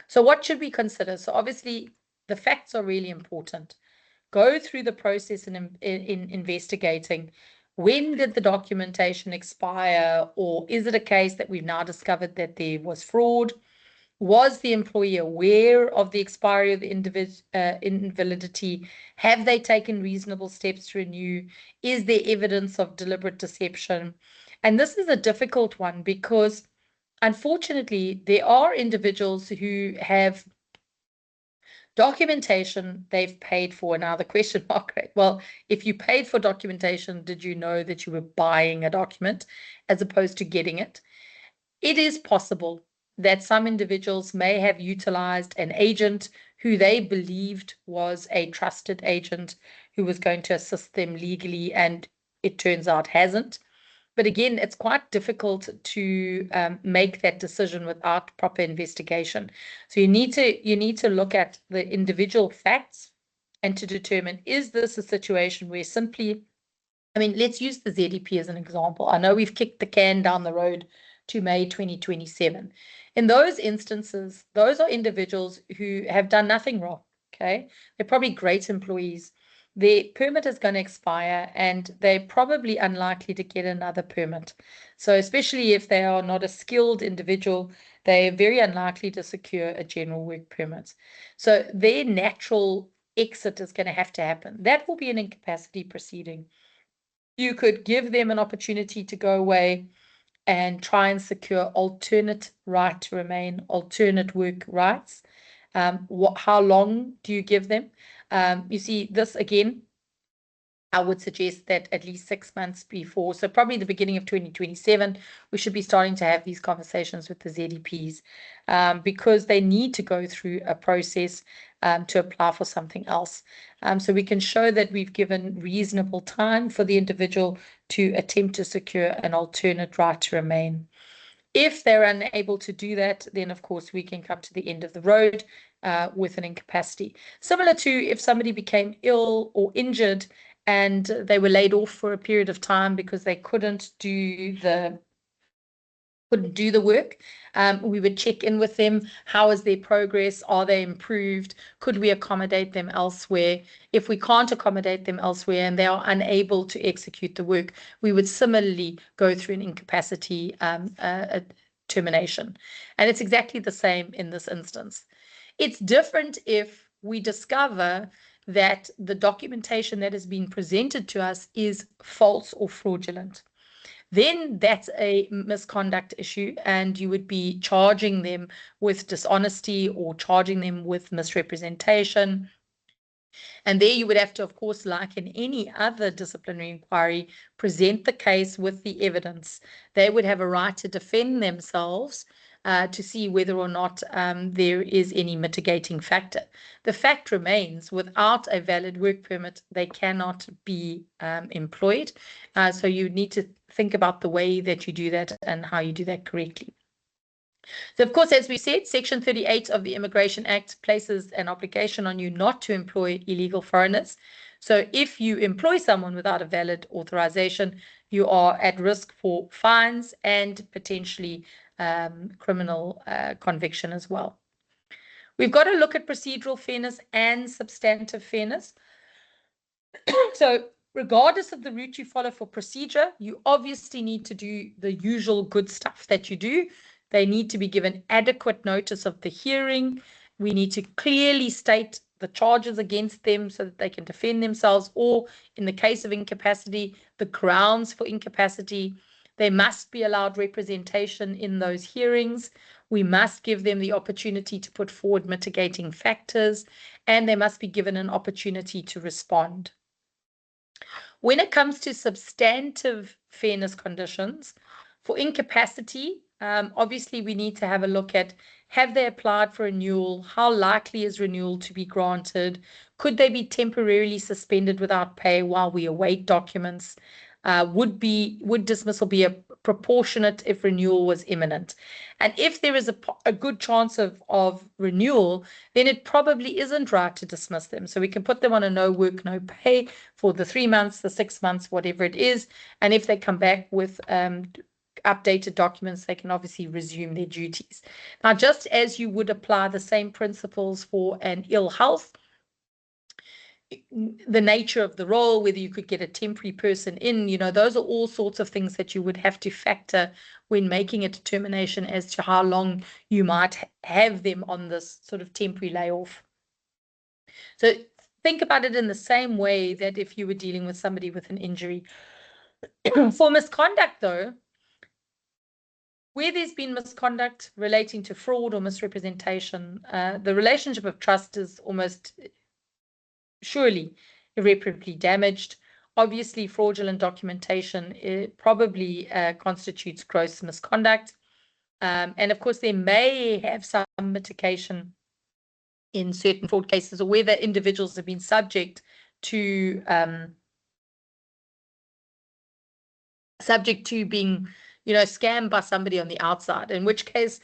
So what should we consider? So obviously, the facts are really important. Go through the process in investigating. When did the documentation expire? Or is it a case that we've now discovered that there was fraud? Was the employee aware of the expiry of the invalidity? Have they taken reasonable steps to renew? Is there evidence of deliberate deception? And this is a difficult one because, unfortunately, there are individuals who have documentation they've paid for. Now the question mark, right? Well, if you paid for documentation, did you know that you were buying a document as opposed to getting it? It is possible that some individuals may have utilized an agent who they believed was a trusted agent who was going to assist them legally, and it turns out hasn't. But again, it's quite difficult to make that decision without proper investigation. So you need to look at the individual facts and to determine, is this a situation where simply, I mean, let's use the ZDP as an example. I know we've kicked the can down the road to May 2027. In those instances, those are individuals who have done nothing wrong, okay? They're probably great employees. Their permit is going to expire and they're probably unlikely to get another permit. So especially if they are not a skilled individual, they're very unlikely to secure a general work permit. So their natural exit is going to have to happen. That will be an incapacity proceeding. You could give them an opportunity to go away and try and secure alternate right to remain, alternate work rights. How long do you give them? You see, this again, I would suggest that at least 6 months before, so probably the beginning of 2027, we should be starting to have these conversations with the ZDPs because they need to go through a process to apply for something else. So we can show that we've given reasonable time for the individual to attempt to secure an alternate right to remain. If they're unable to do that, then of course we can come to the end of the road with an incapacity. Similar to if somebody became ill or injured and they were laid off for a period of time because they couldn't do the work. We would check in with them. How is their progress? Are they improved? Could we accommodate them elsewhere? If we can't accommodate them elsewhere and they are unable to execute the work, we would similarly go through an incapacity termination. And it's exactly the same in this instance. It's different if we discover that the documentation that has been presented to us is false or fraudulent. then that's a misconduct issue, and you would be charging them with dishonesty or charging them with misrepresentation. And there you would have to, of course, like in any other disciplinary inquiry, present the case with the evidence. They would have a right to defend themselves to see whether or not there is any mitigating factor. The fact remains, without a valid work permit, they cannot be employed. So you need to think about the way that you do that and how you do that correctly. So, of course, as we said, Section 38 of the Immigration Act places an obligation on you not to employ illegal foreigners. So if you employ someone without a valid authorization, you are at risk for fines and potentially criminal conviction as well. We've got to look at procedural fairness and substantive fairness. So regardless of the route you follow for procedure, you obviously need to do the usual good stuff that you do. They need to be given adequate notice of the hearing. We need to clearly state the charges against them so that they can defend themselves, or in the case of incapacity, the grounds for incapacity. They must be allowed representation in those hearings. We must give them the opportunity to put forward mitigating factors, and they must be given an opportunity to respond. When it comes to substantive fairness conditions, for incapacity, obviously we need to have a look at, have they applied for renewal? How likely is renewal to be granted? Could they be temporarily suspended without pay while we await documents? Would dismissal be proportionate if renewal was imminent? And if there is a good chance of renewal, then it probably isn't right to dismiss them. So we can put them on a no work, no pay for the 3 months, the 6 months, whatever it is. And if they come back with updated documents, they can obviously resume their duties. Now, just as you would apply the same principles for an ill health, the nature of the role, whether you could get a temporary person in, those are all sorts of things that you would have to factor when making a determination as to how long you might have them on this sort of temporary layoff. So think about it in the same way that if you were dealing with somebody with an injury. For misconduct, though, where there's been misconduct relating to fraud or misrepresentation, the relationship of trust is almost surely irreparably damaged. Obviously, fraudulent documentation probably constitutes gross misconduct. And of course, there may have some mitigation in certain fraud cases, or whether individuals have been subject to being, scammed by somebody on the outside, in which case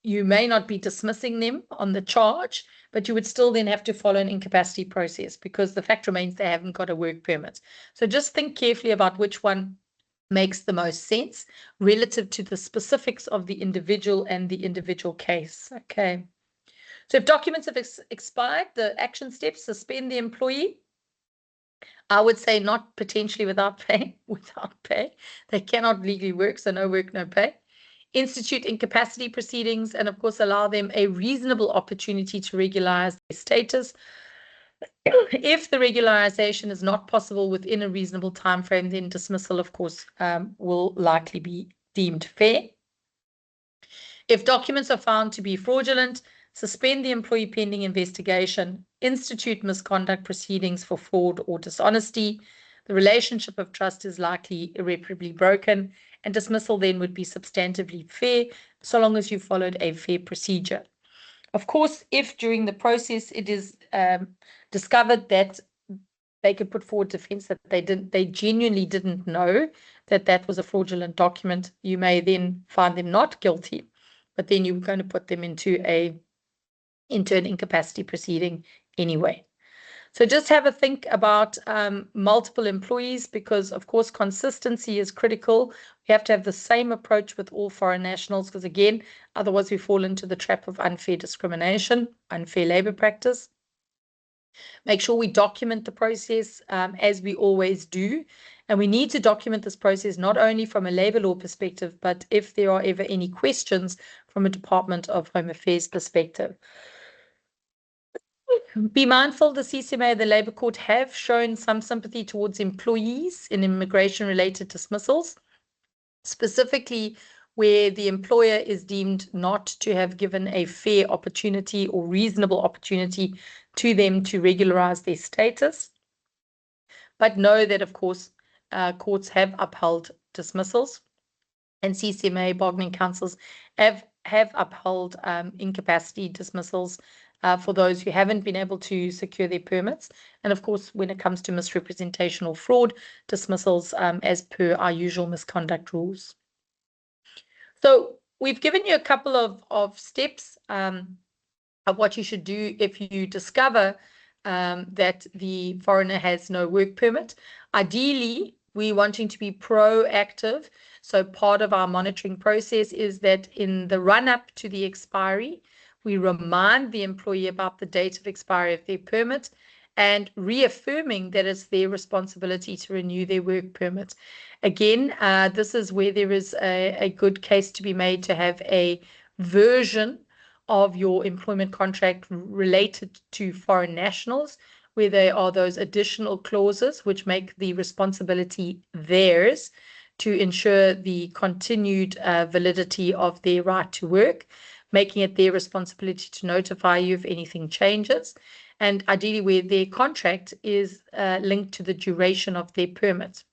you may not be dismissing them on the charge, but you would still then have to follow an incapacity process, because the fact remains they haven't got a work permit. So just think carefully about which one makes the most sense relative to the specifics of the individual and the individual case. Okay. So if documents have expired, the action steps: suspend the employee. I would say not potentially without pay. Without pay, they cannot legally work, so no work, no pay. Institute incapacity proceedings, and of course allow them a reasonable opportunity to regularize their status. If the regularization is not possible within a reasonable time frame, then dismissal, of course, will likely be deemed fair. If documents are found to be fraudulent, suspend the employee pending investigation, institute misconduct proceedings for fraud or dishonesty. The relationship of trust is likely irreparably broken, and dismissal then would be substantively fair, so long as you followed a fair procedure. Of course, if during the process it is discovered that they could put forward defense that they genuinely didn't know that that was a fraudulent document, you may then find them not guilty, but then you're going to put them into an incapacity proceeding anyway. So just have a think about multiple employees, because of course consistency is critical. We have to have the same approach with all foreign nationals, because again, otherwise we fall into the trap of unfair discrimination, unfair labor practice. Make sure we document the process as we always do. And we need to document this process not only from a labor law perspective, but if there are ever any questions from a Department of Home Affairs perspective. Be mindful, the CCMA and the Labour Court have shown some sympathy towards employees in immigration-related dismissals. specifically where the employer is deemed not to have given a fair opportunity or reasonable opportunity to them to regularize their status. But know that, of course, courts have upheld dismissals, and CCMA bargaining councils have upheld incapacity dismissals for those who haven't been able to secure their permits. And of course, when it comes to misrepresentation or fraud, dismissals as per our usual misconduct rules. So we've given you a couple of steps of what you should do if you discover that the foreigner has no work permit. Ideally, we're wanting to be proactive. So part of our monitoring process is that in the run-up to the expiry, we remind the employee about the date of expiry of their permit and reaffirming that it's their responsibility to renew their work permit. Again, this is where there is a good case to be made to have a version of your employment contract related to foreign nationals, where there are those additional clauses which make the responsibility theirs to ensure the continued validity of their right to work, making it their responsibility to notify you if anything changes, and ideally where their contract is linked to the duration of their permit.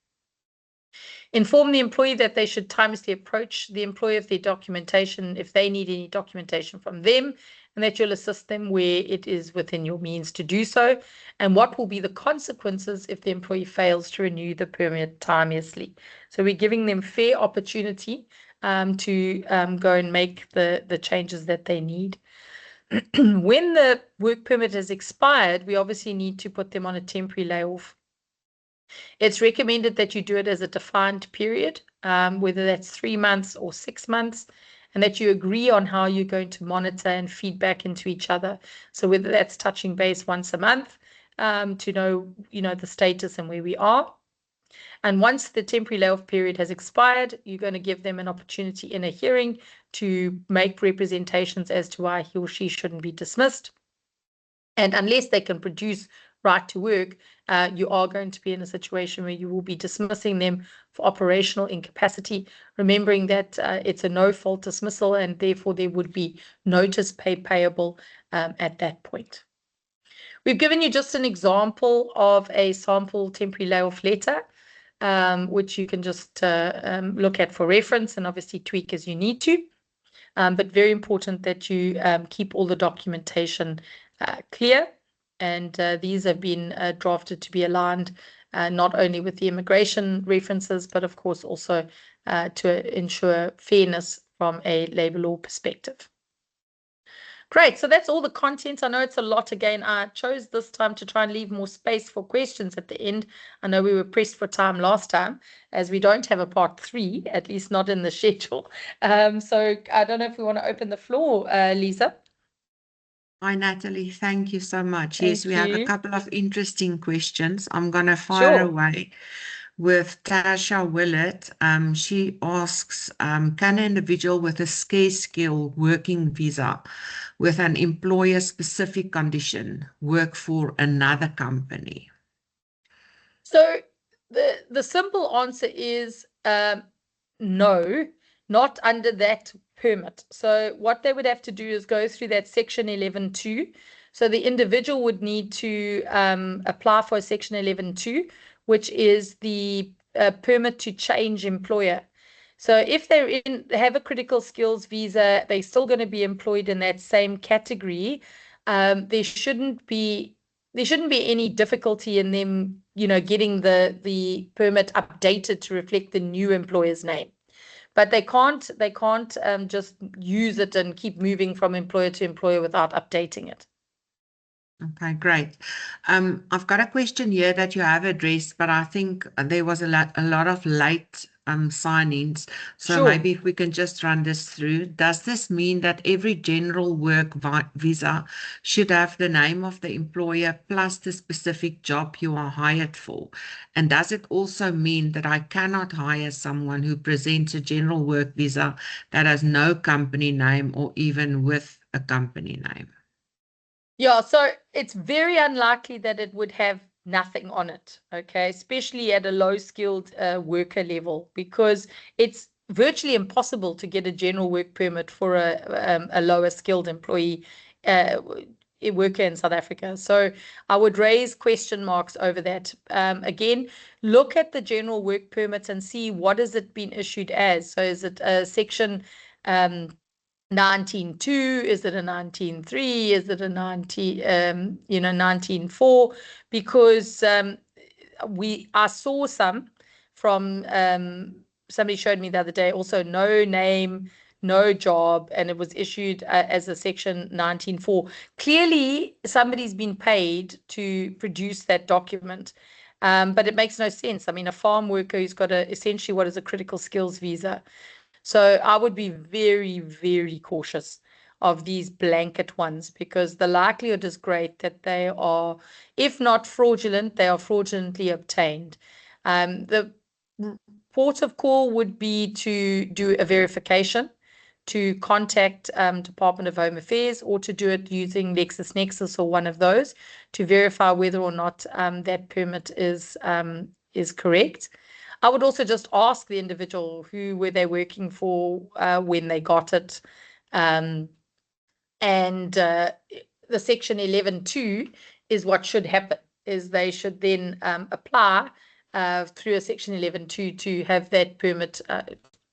Inform the employee that they should timelessly approach the employer of their documentation if they need any documentation from them, and that you'll assist them where it is within your means to do so, and what will be the consequences if the employee fails to renew the permit timelessly. So we're giving them fair opportunity to go and make the changes that they need. When the work permit has expired, we obviously need to put them on a temporary layoff. It's recommended that you do it as a defined period, whether that's 3 months or 6 months, and that you agree on how you're going to monitor and feedback into each other. So whether that's touching base once a month to know, the status and where we are. And once the temporary layoff period has expired, you're going to give them an opportunity in a hearing to make representations as to why he or she shouldn't be dismissed. And unless they can produce right to work, you are going to be in a situation where you will be dismissing them for operational incapacity, remembering that it's a no-fault dismissal and therefore there would be notice payable at that point. We've given you just an example of a sample temporary layoff letter, which you can just look at for reference and obviously tweak as you need to. But very important that you keep all the documentation clear. And these have been drafted to be aligned not only with the immigration references, but of course also to ensure fairness from a labor law perspective. Great, so that's all the content. I know it's a lot again. I chose this time to try and leave more space for questions at the end. I know we were pressed for time last time, as we don't have a part 3, at least not in the schedule. So I don't know if we want to open the floor, Lisa. Hi, Natalie. Thank you so much. Thank Yes, we have a you. couple of interesting questions. I'm going to fire Sure. away with Tasha Willett. She asks, can an individual with a scarce skill working visa with an employer-specific condition work for another company? So the simple answer is no, not under that permit. So what they would have to do is go through that section 11.2. So the individual would need to apply for a section 11.2, which is the permit to change employer. So if they have a critical skills visa, they're still going to be employed in that same category. There shouldn't be any difficulty in them, getting the permit updated to reflect the new employer's name. But they can't just use it and keep moving from employer to employer without updating it. Okay, great. I've got a question here that you have addressed, but I think there was a lot of late sign-ins. So Sure. maybe if we can just run this through. Does this mean that every general work visa should have the name of the employer plus the specific job you are hired for? And does it also mean that I cannot hire someone who presents a general work visa that has no company name or even with a company name? Yeah, so it's very unlikely that it would have nothing on it, okay, especially at a low-skilled worker level, because it's virtually impossible to get a general work permit for a lower skilled employee worker in South Africa. So I would raise question marks over that. Again, look at the general work permits and see what has it been issued as. So is it a section 19.2? Is it a 19.3? Is it a 19.4? Because I saw some from somebody showed me the other day, also no name, no job, and it was issued as a section 19.4. Clearly, somebody's been paid to produce that document, but it makes no sense. I mean, a farm worker who's got essentially what is a critical skills visa. So I would be very, very cautious of these blanket ones, because the likelihood is great that they are, if not fraudulent, they are fraudulently obtained. The port of call would be to do a verification, to contact Department of Home Affairs, or to do it using LexisNexis or one of those to verify whether or not that permit is correct. I would also just ask the individual who were they working for when they got it. And the section 11.2 is what should happen, is they should then apply through a section 11.2 to have that permit,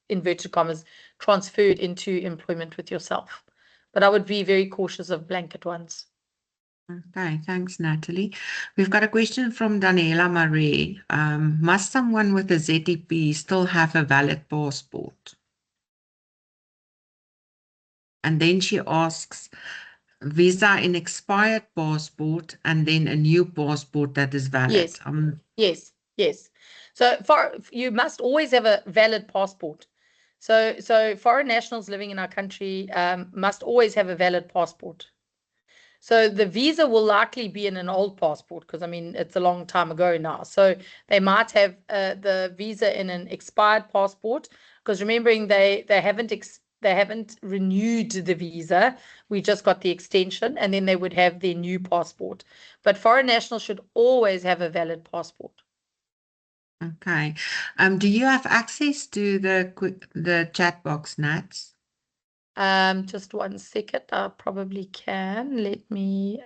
inverted commas, transferred into employment with yourself. But I would be very cautious of blanket ones. Okay, thanks, Natalie. We've got a question from Daniela Marie. Must someone with a ZEP still have a valid passport? And then she asks, visa in expired passport and then a new passport that is valid. Yes, yes. So you must always have a valid passport. So foreign nationals living in our country must always have a valid passport. So the visa will likely be in an old passport, because I mean it's a long time ago now. So they might have the visa in an expired passport, because remembering they haven't renewed the visa. We just got the extension, and then they would have their new passport. But foreign nationals should always have a valid passport. Okay. Do you have access to the chat box, Nats? Just 1 second. I probably can. Let me.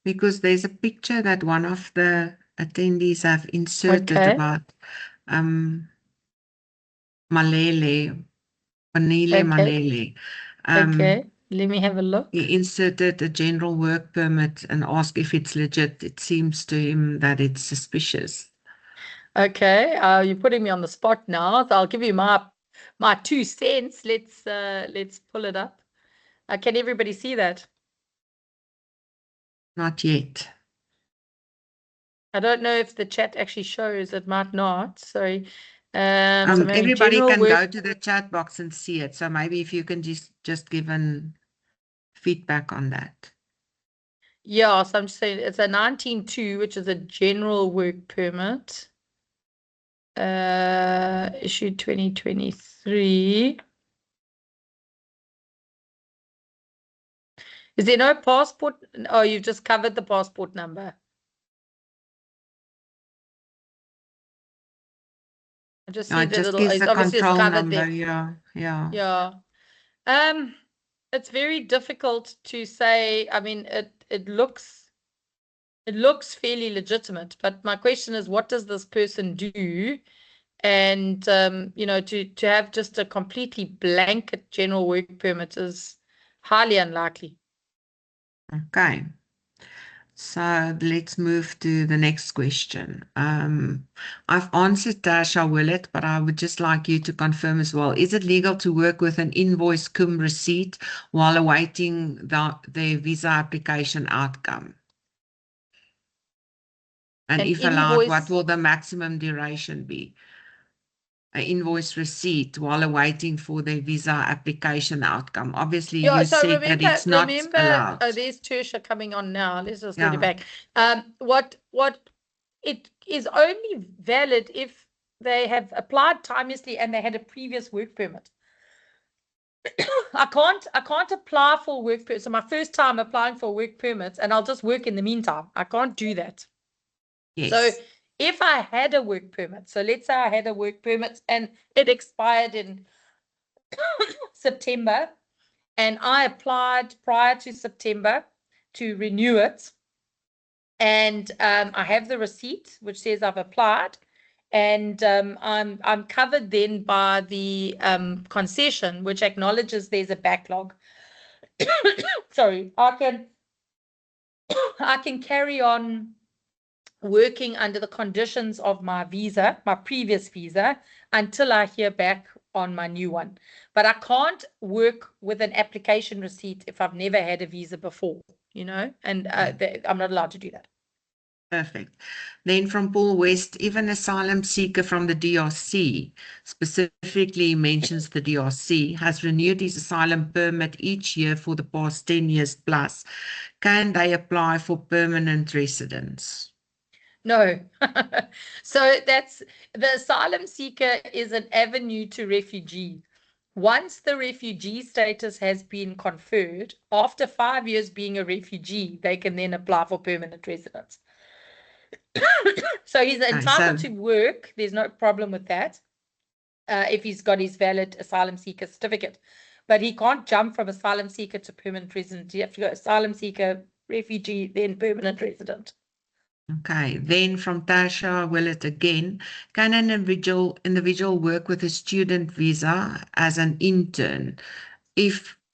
Because there's a picture that one of the attendees have inserted about Malele, Okay. Malele. Okay. Let me have a look. He inserted a general work permit and asked if it's legit. It seems to him that it's suspicious. Okay, you're putting me on the spot now. So I'll give you my 2 cents. Let's pull it up. Can everybody see that? Not yet. I don't know if the chat actually shows. It might not. Sorry. So maybe everybody general can work. go to the chat box and see it. So maybe if you can just give an feedback on that. Yeah, so I'm just saying it's a 19.2, which is a general work permit. Issued 2023. Is there no passport? Oh, you've just covered the passport number. I just see the little, gives the obviously it's control covered number. there. Yeah. Yeah. It's very difficult to say. I mean, it looks fairly legitimate, but my question is, what does this person do? And to have just a completely blanket general work permit is highly unlikely. Okay. So let's move to the next question. I've answered Tasha Willett, but I would just like you to confirm as well. Is it legal to work with an invoice cum receipt while awaiting the visa application outcome? And if allowed, what will the maximum duration be? An invoice receipt while awaiting for the visa application outcome. Obviously, you said that it's not allowed. Oh, there's Tertia coming on now. Let's just get it back. What it is only valid if they have applied timeously and they had a previous work permit. I can't apply for a work permit. So my first time applying for a work permit, and I'll just work in the meantime. I can't do that. Yes. So If I had a work permit, so let's say I had a work permit and it expired in September, and I applied prior to September to renew it, and I have the receipt which says I've applied, and I'm covered then by the concession, which acknowledges there's a backlog. Sorry, I can carry on working under the conditions of my visa, my previous visa, until I hear back on my new one. But I can't work with an application receipt if I've never had a visa before, and I'm not allowed to do that. Perfect. Then from Paul West, if an asylum seeker from the DRC, specifically mentions the DRC, has renewed his asylum permit each year for the past 10 years plus, can they apply for permanent residence? No. So that's the asylum seeker is an avenue to refugee. Once the refugee status has been conferred, after 5 years being a refugee, they can then apply for permanent residence. So he's entitled to work. There's no problem with that if he's got his valid asylum seeker certificate. But he can't jump from asylum seeker to permanent resident. You have to go asylum seeker, refugee, then permanent resident. Okay, then from Tasha Willett again, can an individual work with a student visa as an intern?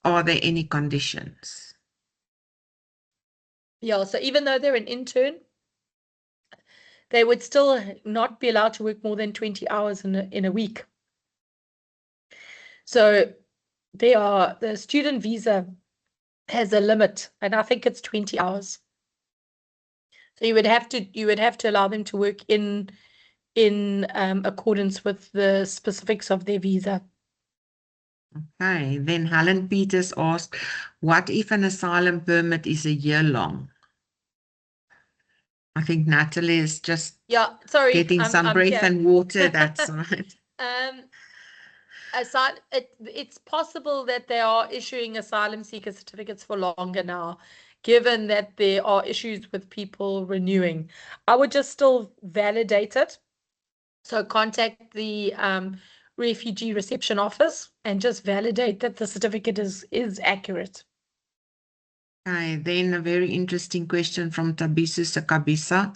Are there any conditions? Yeah, so even though they're an intern, they would still not be allowed to work more than 20 hours in a week. So the student visa has a limit, and I think it's 20 hours. So you would have to allow them to work in accordance with the specifics of their visa. Okay, then Helen Peters asked, what if an asylum permit is a year long? I think Natalie is just getting some breath and water that side. It's possible that they are issuing asylum seeker certificates for longer now, given that there are issues with people renewing. I would just still validate it. So contact the refugee reception office and just validate that the certificate is accurate. Okay, then a very interesting question from Tabu Sekabisa.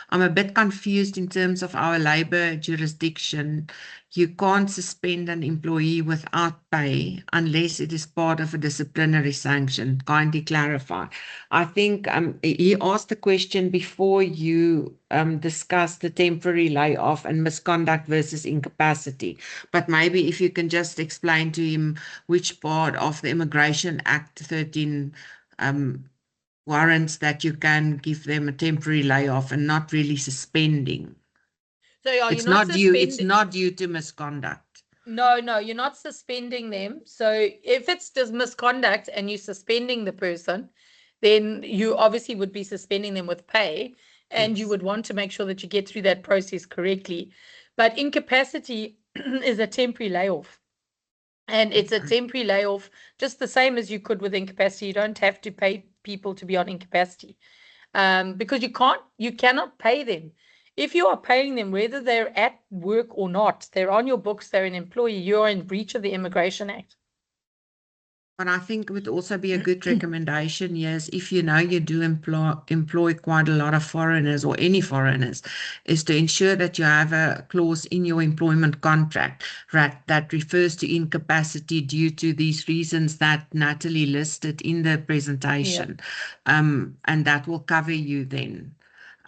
I'm a bit confused in terms of our labor jurisdiction. You can't suspend an employee without pay unless it is part of a disciplinary sanction. Kindly clarify. I think he asked the question before you discussed the temporary layoff and misconduct versus incapacity. But maybe if you can just explain to him which part of the Immigration Act 13 warrants that you can give them a temporary layoff and not really suspending. So it's not due to misconduct. No, you're not suspending them. So if it's just misconduct and you're suspending the person, then you obviously would be suspending them with pay, and you would want to make sure that you get through that process correctly. But incapacity is a temporary layoff. And it's a temporary layoff, just the same as you could with incapacity. You don't have to pay people to be on incapacity because you cannot pay them. If you are paying them, whether they're at work or not, they're on your books, they're an employee, you're in breach of the Immigration Act. But I think it would also be a good recommendation, yes, if you know you do employ quite a lot of foreigners or any foreigners, is to ensure that you have a clause in your employment contract that refers to incapacity due to these reasons that Natalie listed in the presentation. Yeah. And that will cover you then.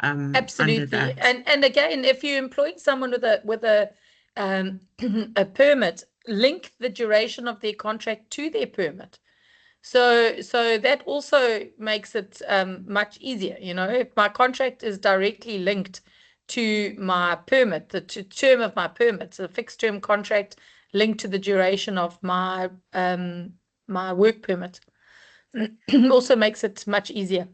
Absolutely. And again, if you're employing someone with a a permit, link the duration of their contract to their permit. So that also makes it much easier. If my contract is directly linked to my permit, the term of my permit, so a fixed term contract linked to the duration of my my work permit, also makes it much easier.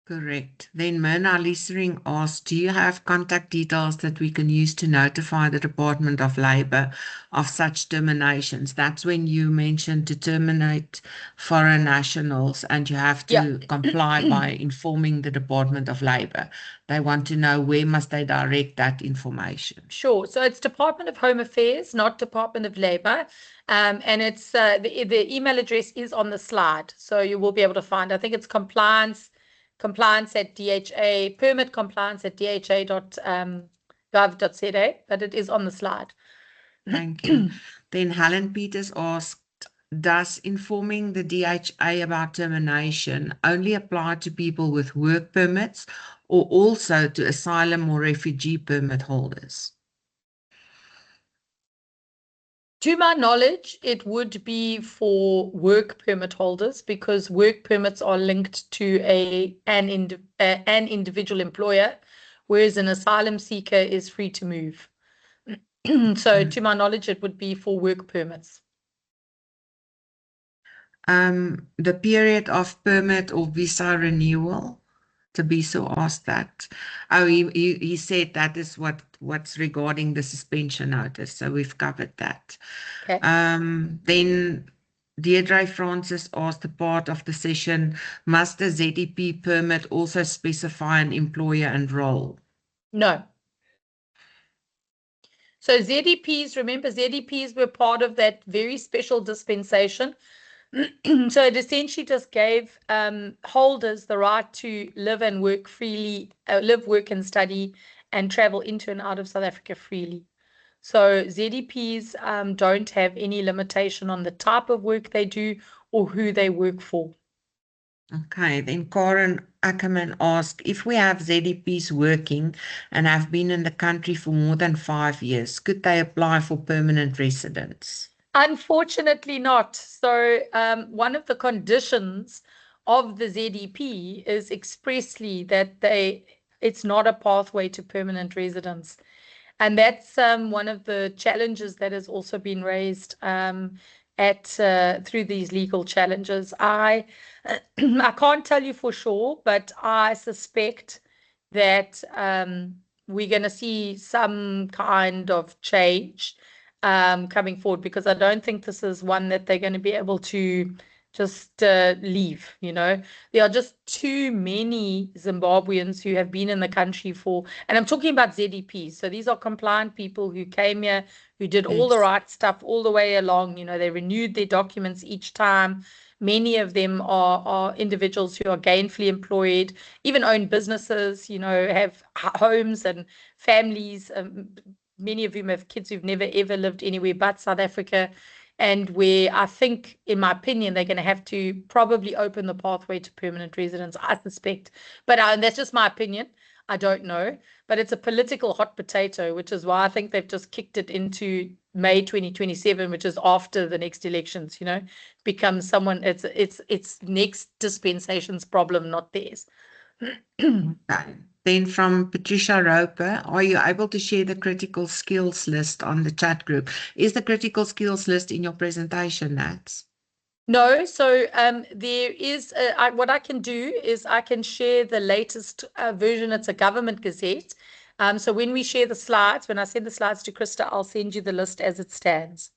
Correct. Then Myrna Liesering asked, do you have contact details that we can use to notify the Department of Labour of such terminations? That's when you mentioned to terminate foreign nationals and you have Yeah. to comply by informing the Department of Labour. They want to know where must they direct that information. Sure. So it's Department of Home Affairs, not Department of Labour. And it's the email address is on the slide. So you will be able to find, I think it's compliance at DHA, permit compliance at dha.gov.za, but it is on the slide. Thank you. Then Helen Peters asked, does informing the DHA about termination only apply to people with work permits or also to asylum or refugee permit holders? To my knowledge, it would be for work permit holders because work permits are linked to an individual employer, whereas an asylum seeker is free to move. So to my knowledge, it would be for work permits. The period of permit or visa renewal, Tabiso asked that. Oh, he said that is what's regarding the suspension notice, so we've covered that. Okay. Then Deirdre Francis asked a part of the session, must the ZEP permit also specify an employer and role? No. So ZEPs, remember, ZEPs were part of that very special dispensation. So it essentially just gave holders the right to live and work freely, live, work and study and travel into and out of South Africa freely. So ZEPs don't have any limitation on the type of work they do or who they work for. Okay, then Karen Ackerman asked, if we have ZEPs working and have been in the country for more than 5 years, could they apply for permanent residence? Unfortunately not. So one of the conditions of the ZEP is expressly that it's not a pathway to permanent residence. And that's one of the challenges that has also been raised through these legal challenges. I can't tell you for sure, but I suspect that we're going to see some kind of change coming forward, because I don't think this is one that they're going to be able to just leave. There are just too many Zimbabweans who have been in the country and I'm talking about ZEPs. So these are compliant people who came here, who did all the right stuff all the way along. They renewed their documents each time. Many of them are individuals who are gainfully employed, even own businesses, have homes and families. Many of whom have kids who've never ever lived anywhere but South Africa. And where I think, in my opinion, they're going to have to probably open the pathway to permanent residence, I suspect. But that's just my opinion. I don't know. But it's a political hot potato, which is why I think they've just kicked it into May 2027, which is after the next elections. Becomes it's next dispensation's problem, not theirs. Okay. Then from Patricia Roper, are you able to share the critical skills list on the chat group? Is the critical skills list in your presentation, Nats? No, so there is, what I can do is I can share the latest version. It's a government gazette. So when we share the slides, when I send the slides to Krista, I'll send you the list as it stands.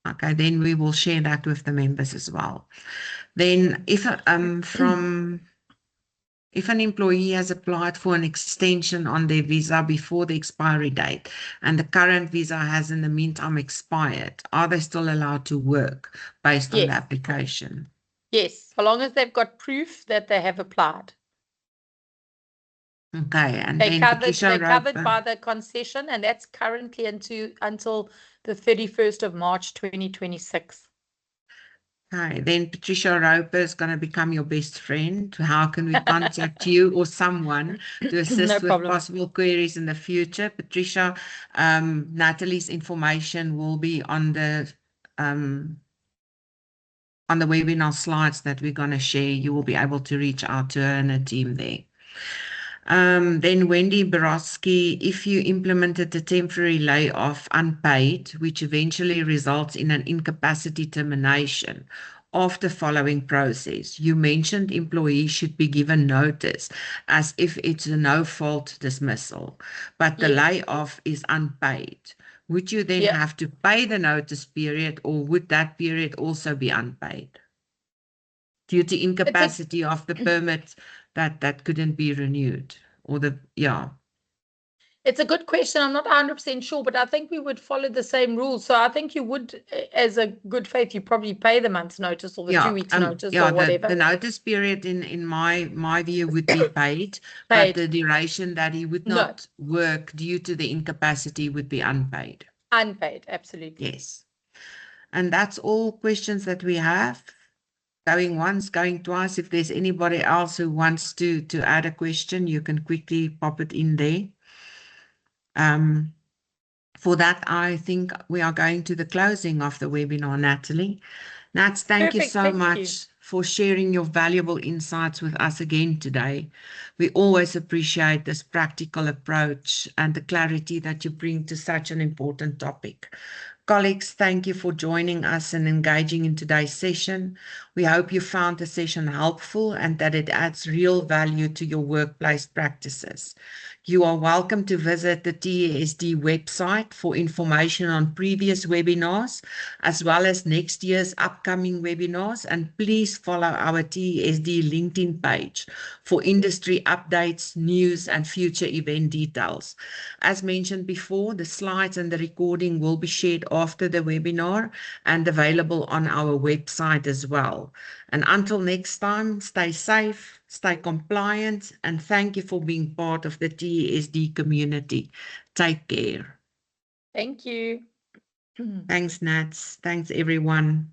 Okay, then we will share that with the members as well. Then if an employee has applied for an extension on their visa before the expiry date and the current visa has in the meantime expired, are they still allowed to work based on the application? Yes, so long as they've got proof that they have applied. Okay, and they're then covered by the concession, and that's currently until the 31st of March 2026. Okay, then Patricia Roper is going to become your best friend. How can we contact you or someone to assist with possible queries in the future? Patricia, Natalie's information will be on the webinar slides that we're going to share. You will be able to reach out to her and her team there. Then Wendy Borowski, if you implemented a temporary layoff unpaid, which eventually results in an incapacity termination, of the following process. You mentioned employees should be given notice as if it's a no-fault dismissal, but the Yes. layoff is unpaid. Would you then Yeah. have to pay the notice period, or would that period also be unpaid due to incapacity of the permit that couldn't be renewed? Or It's a good question. I'm not 100% sure, but I think we would follow the same rules. So I think you would, as a good faith, you probably pay the month's notice or the 2 weeks notice or whatever. The notice period in my view would be paid, but Paid. the duration that he would No. not work due to the incapacity would be unpaid. Unpaid, absolutely. Yes. And that's all questions that we have. Going once, going twice. If there's anybody else who wants to add a question, you can quickly pop it in there. For that, I think we are going to the closing of the webinar, Natalie. Nats, thank you so much for sharing your valuable insights with us again today. We always appreciate this practical approach and the clarity that you bring to such an important topic. Colleagues, thank you for joining us and engaging in today's session. We hope you found the session helpful and that it adds real value to your workplace practices. You are welcome to visit the TESD website for information on previous webinars, as well as next year's upcoming webinars, and please follow our TESD LinkedIn page for industry updates, news, and future event details. As mentioned before, the slides and the recording will be shared after the webinar and available on our website as well. And until next time, stay safe, stay compliant, and thank you for being part of the TESD community. Take care. Thank you. Thanks, Nats. Thanks, everyone.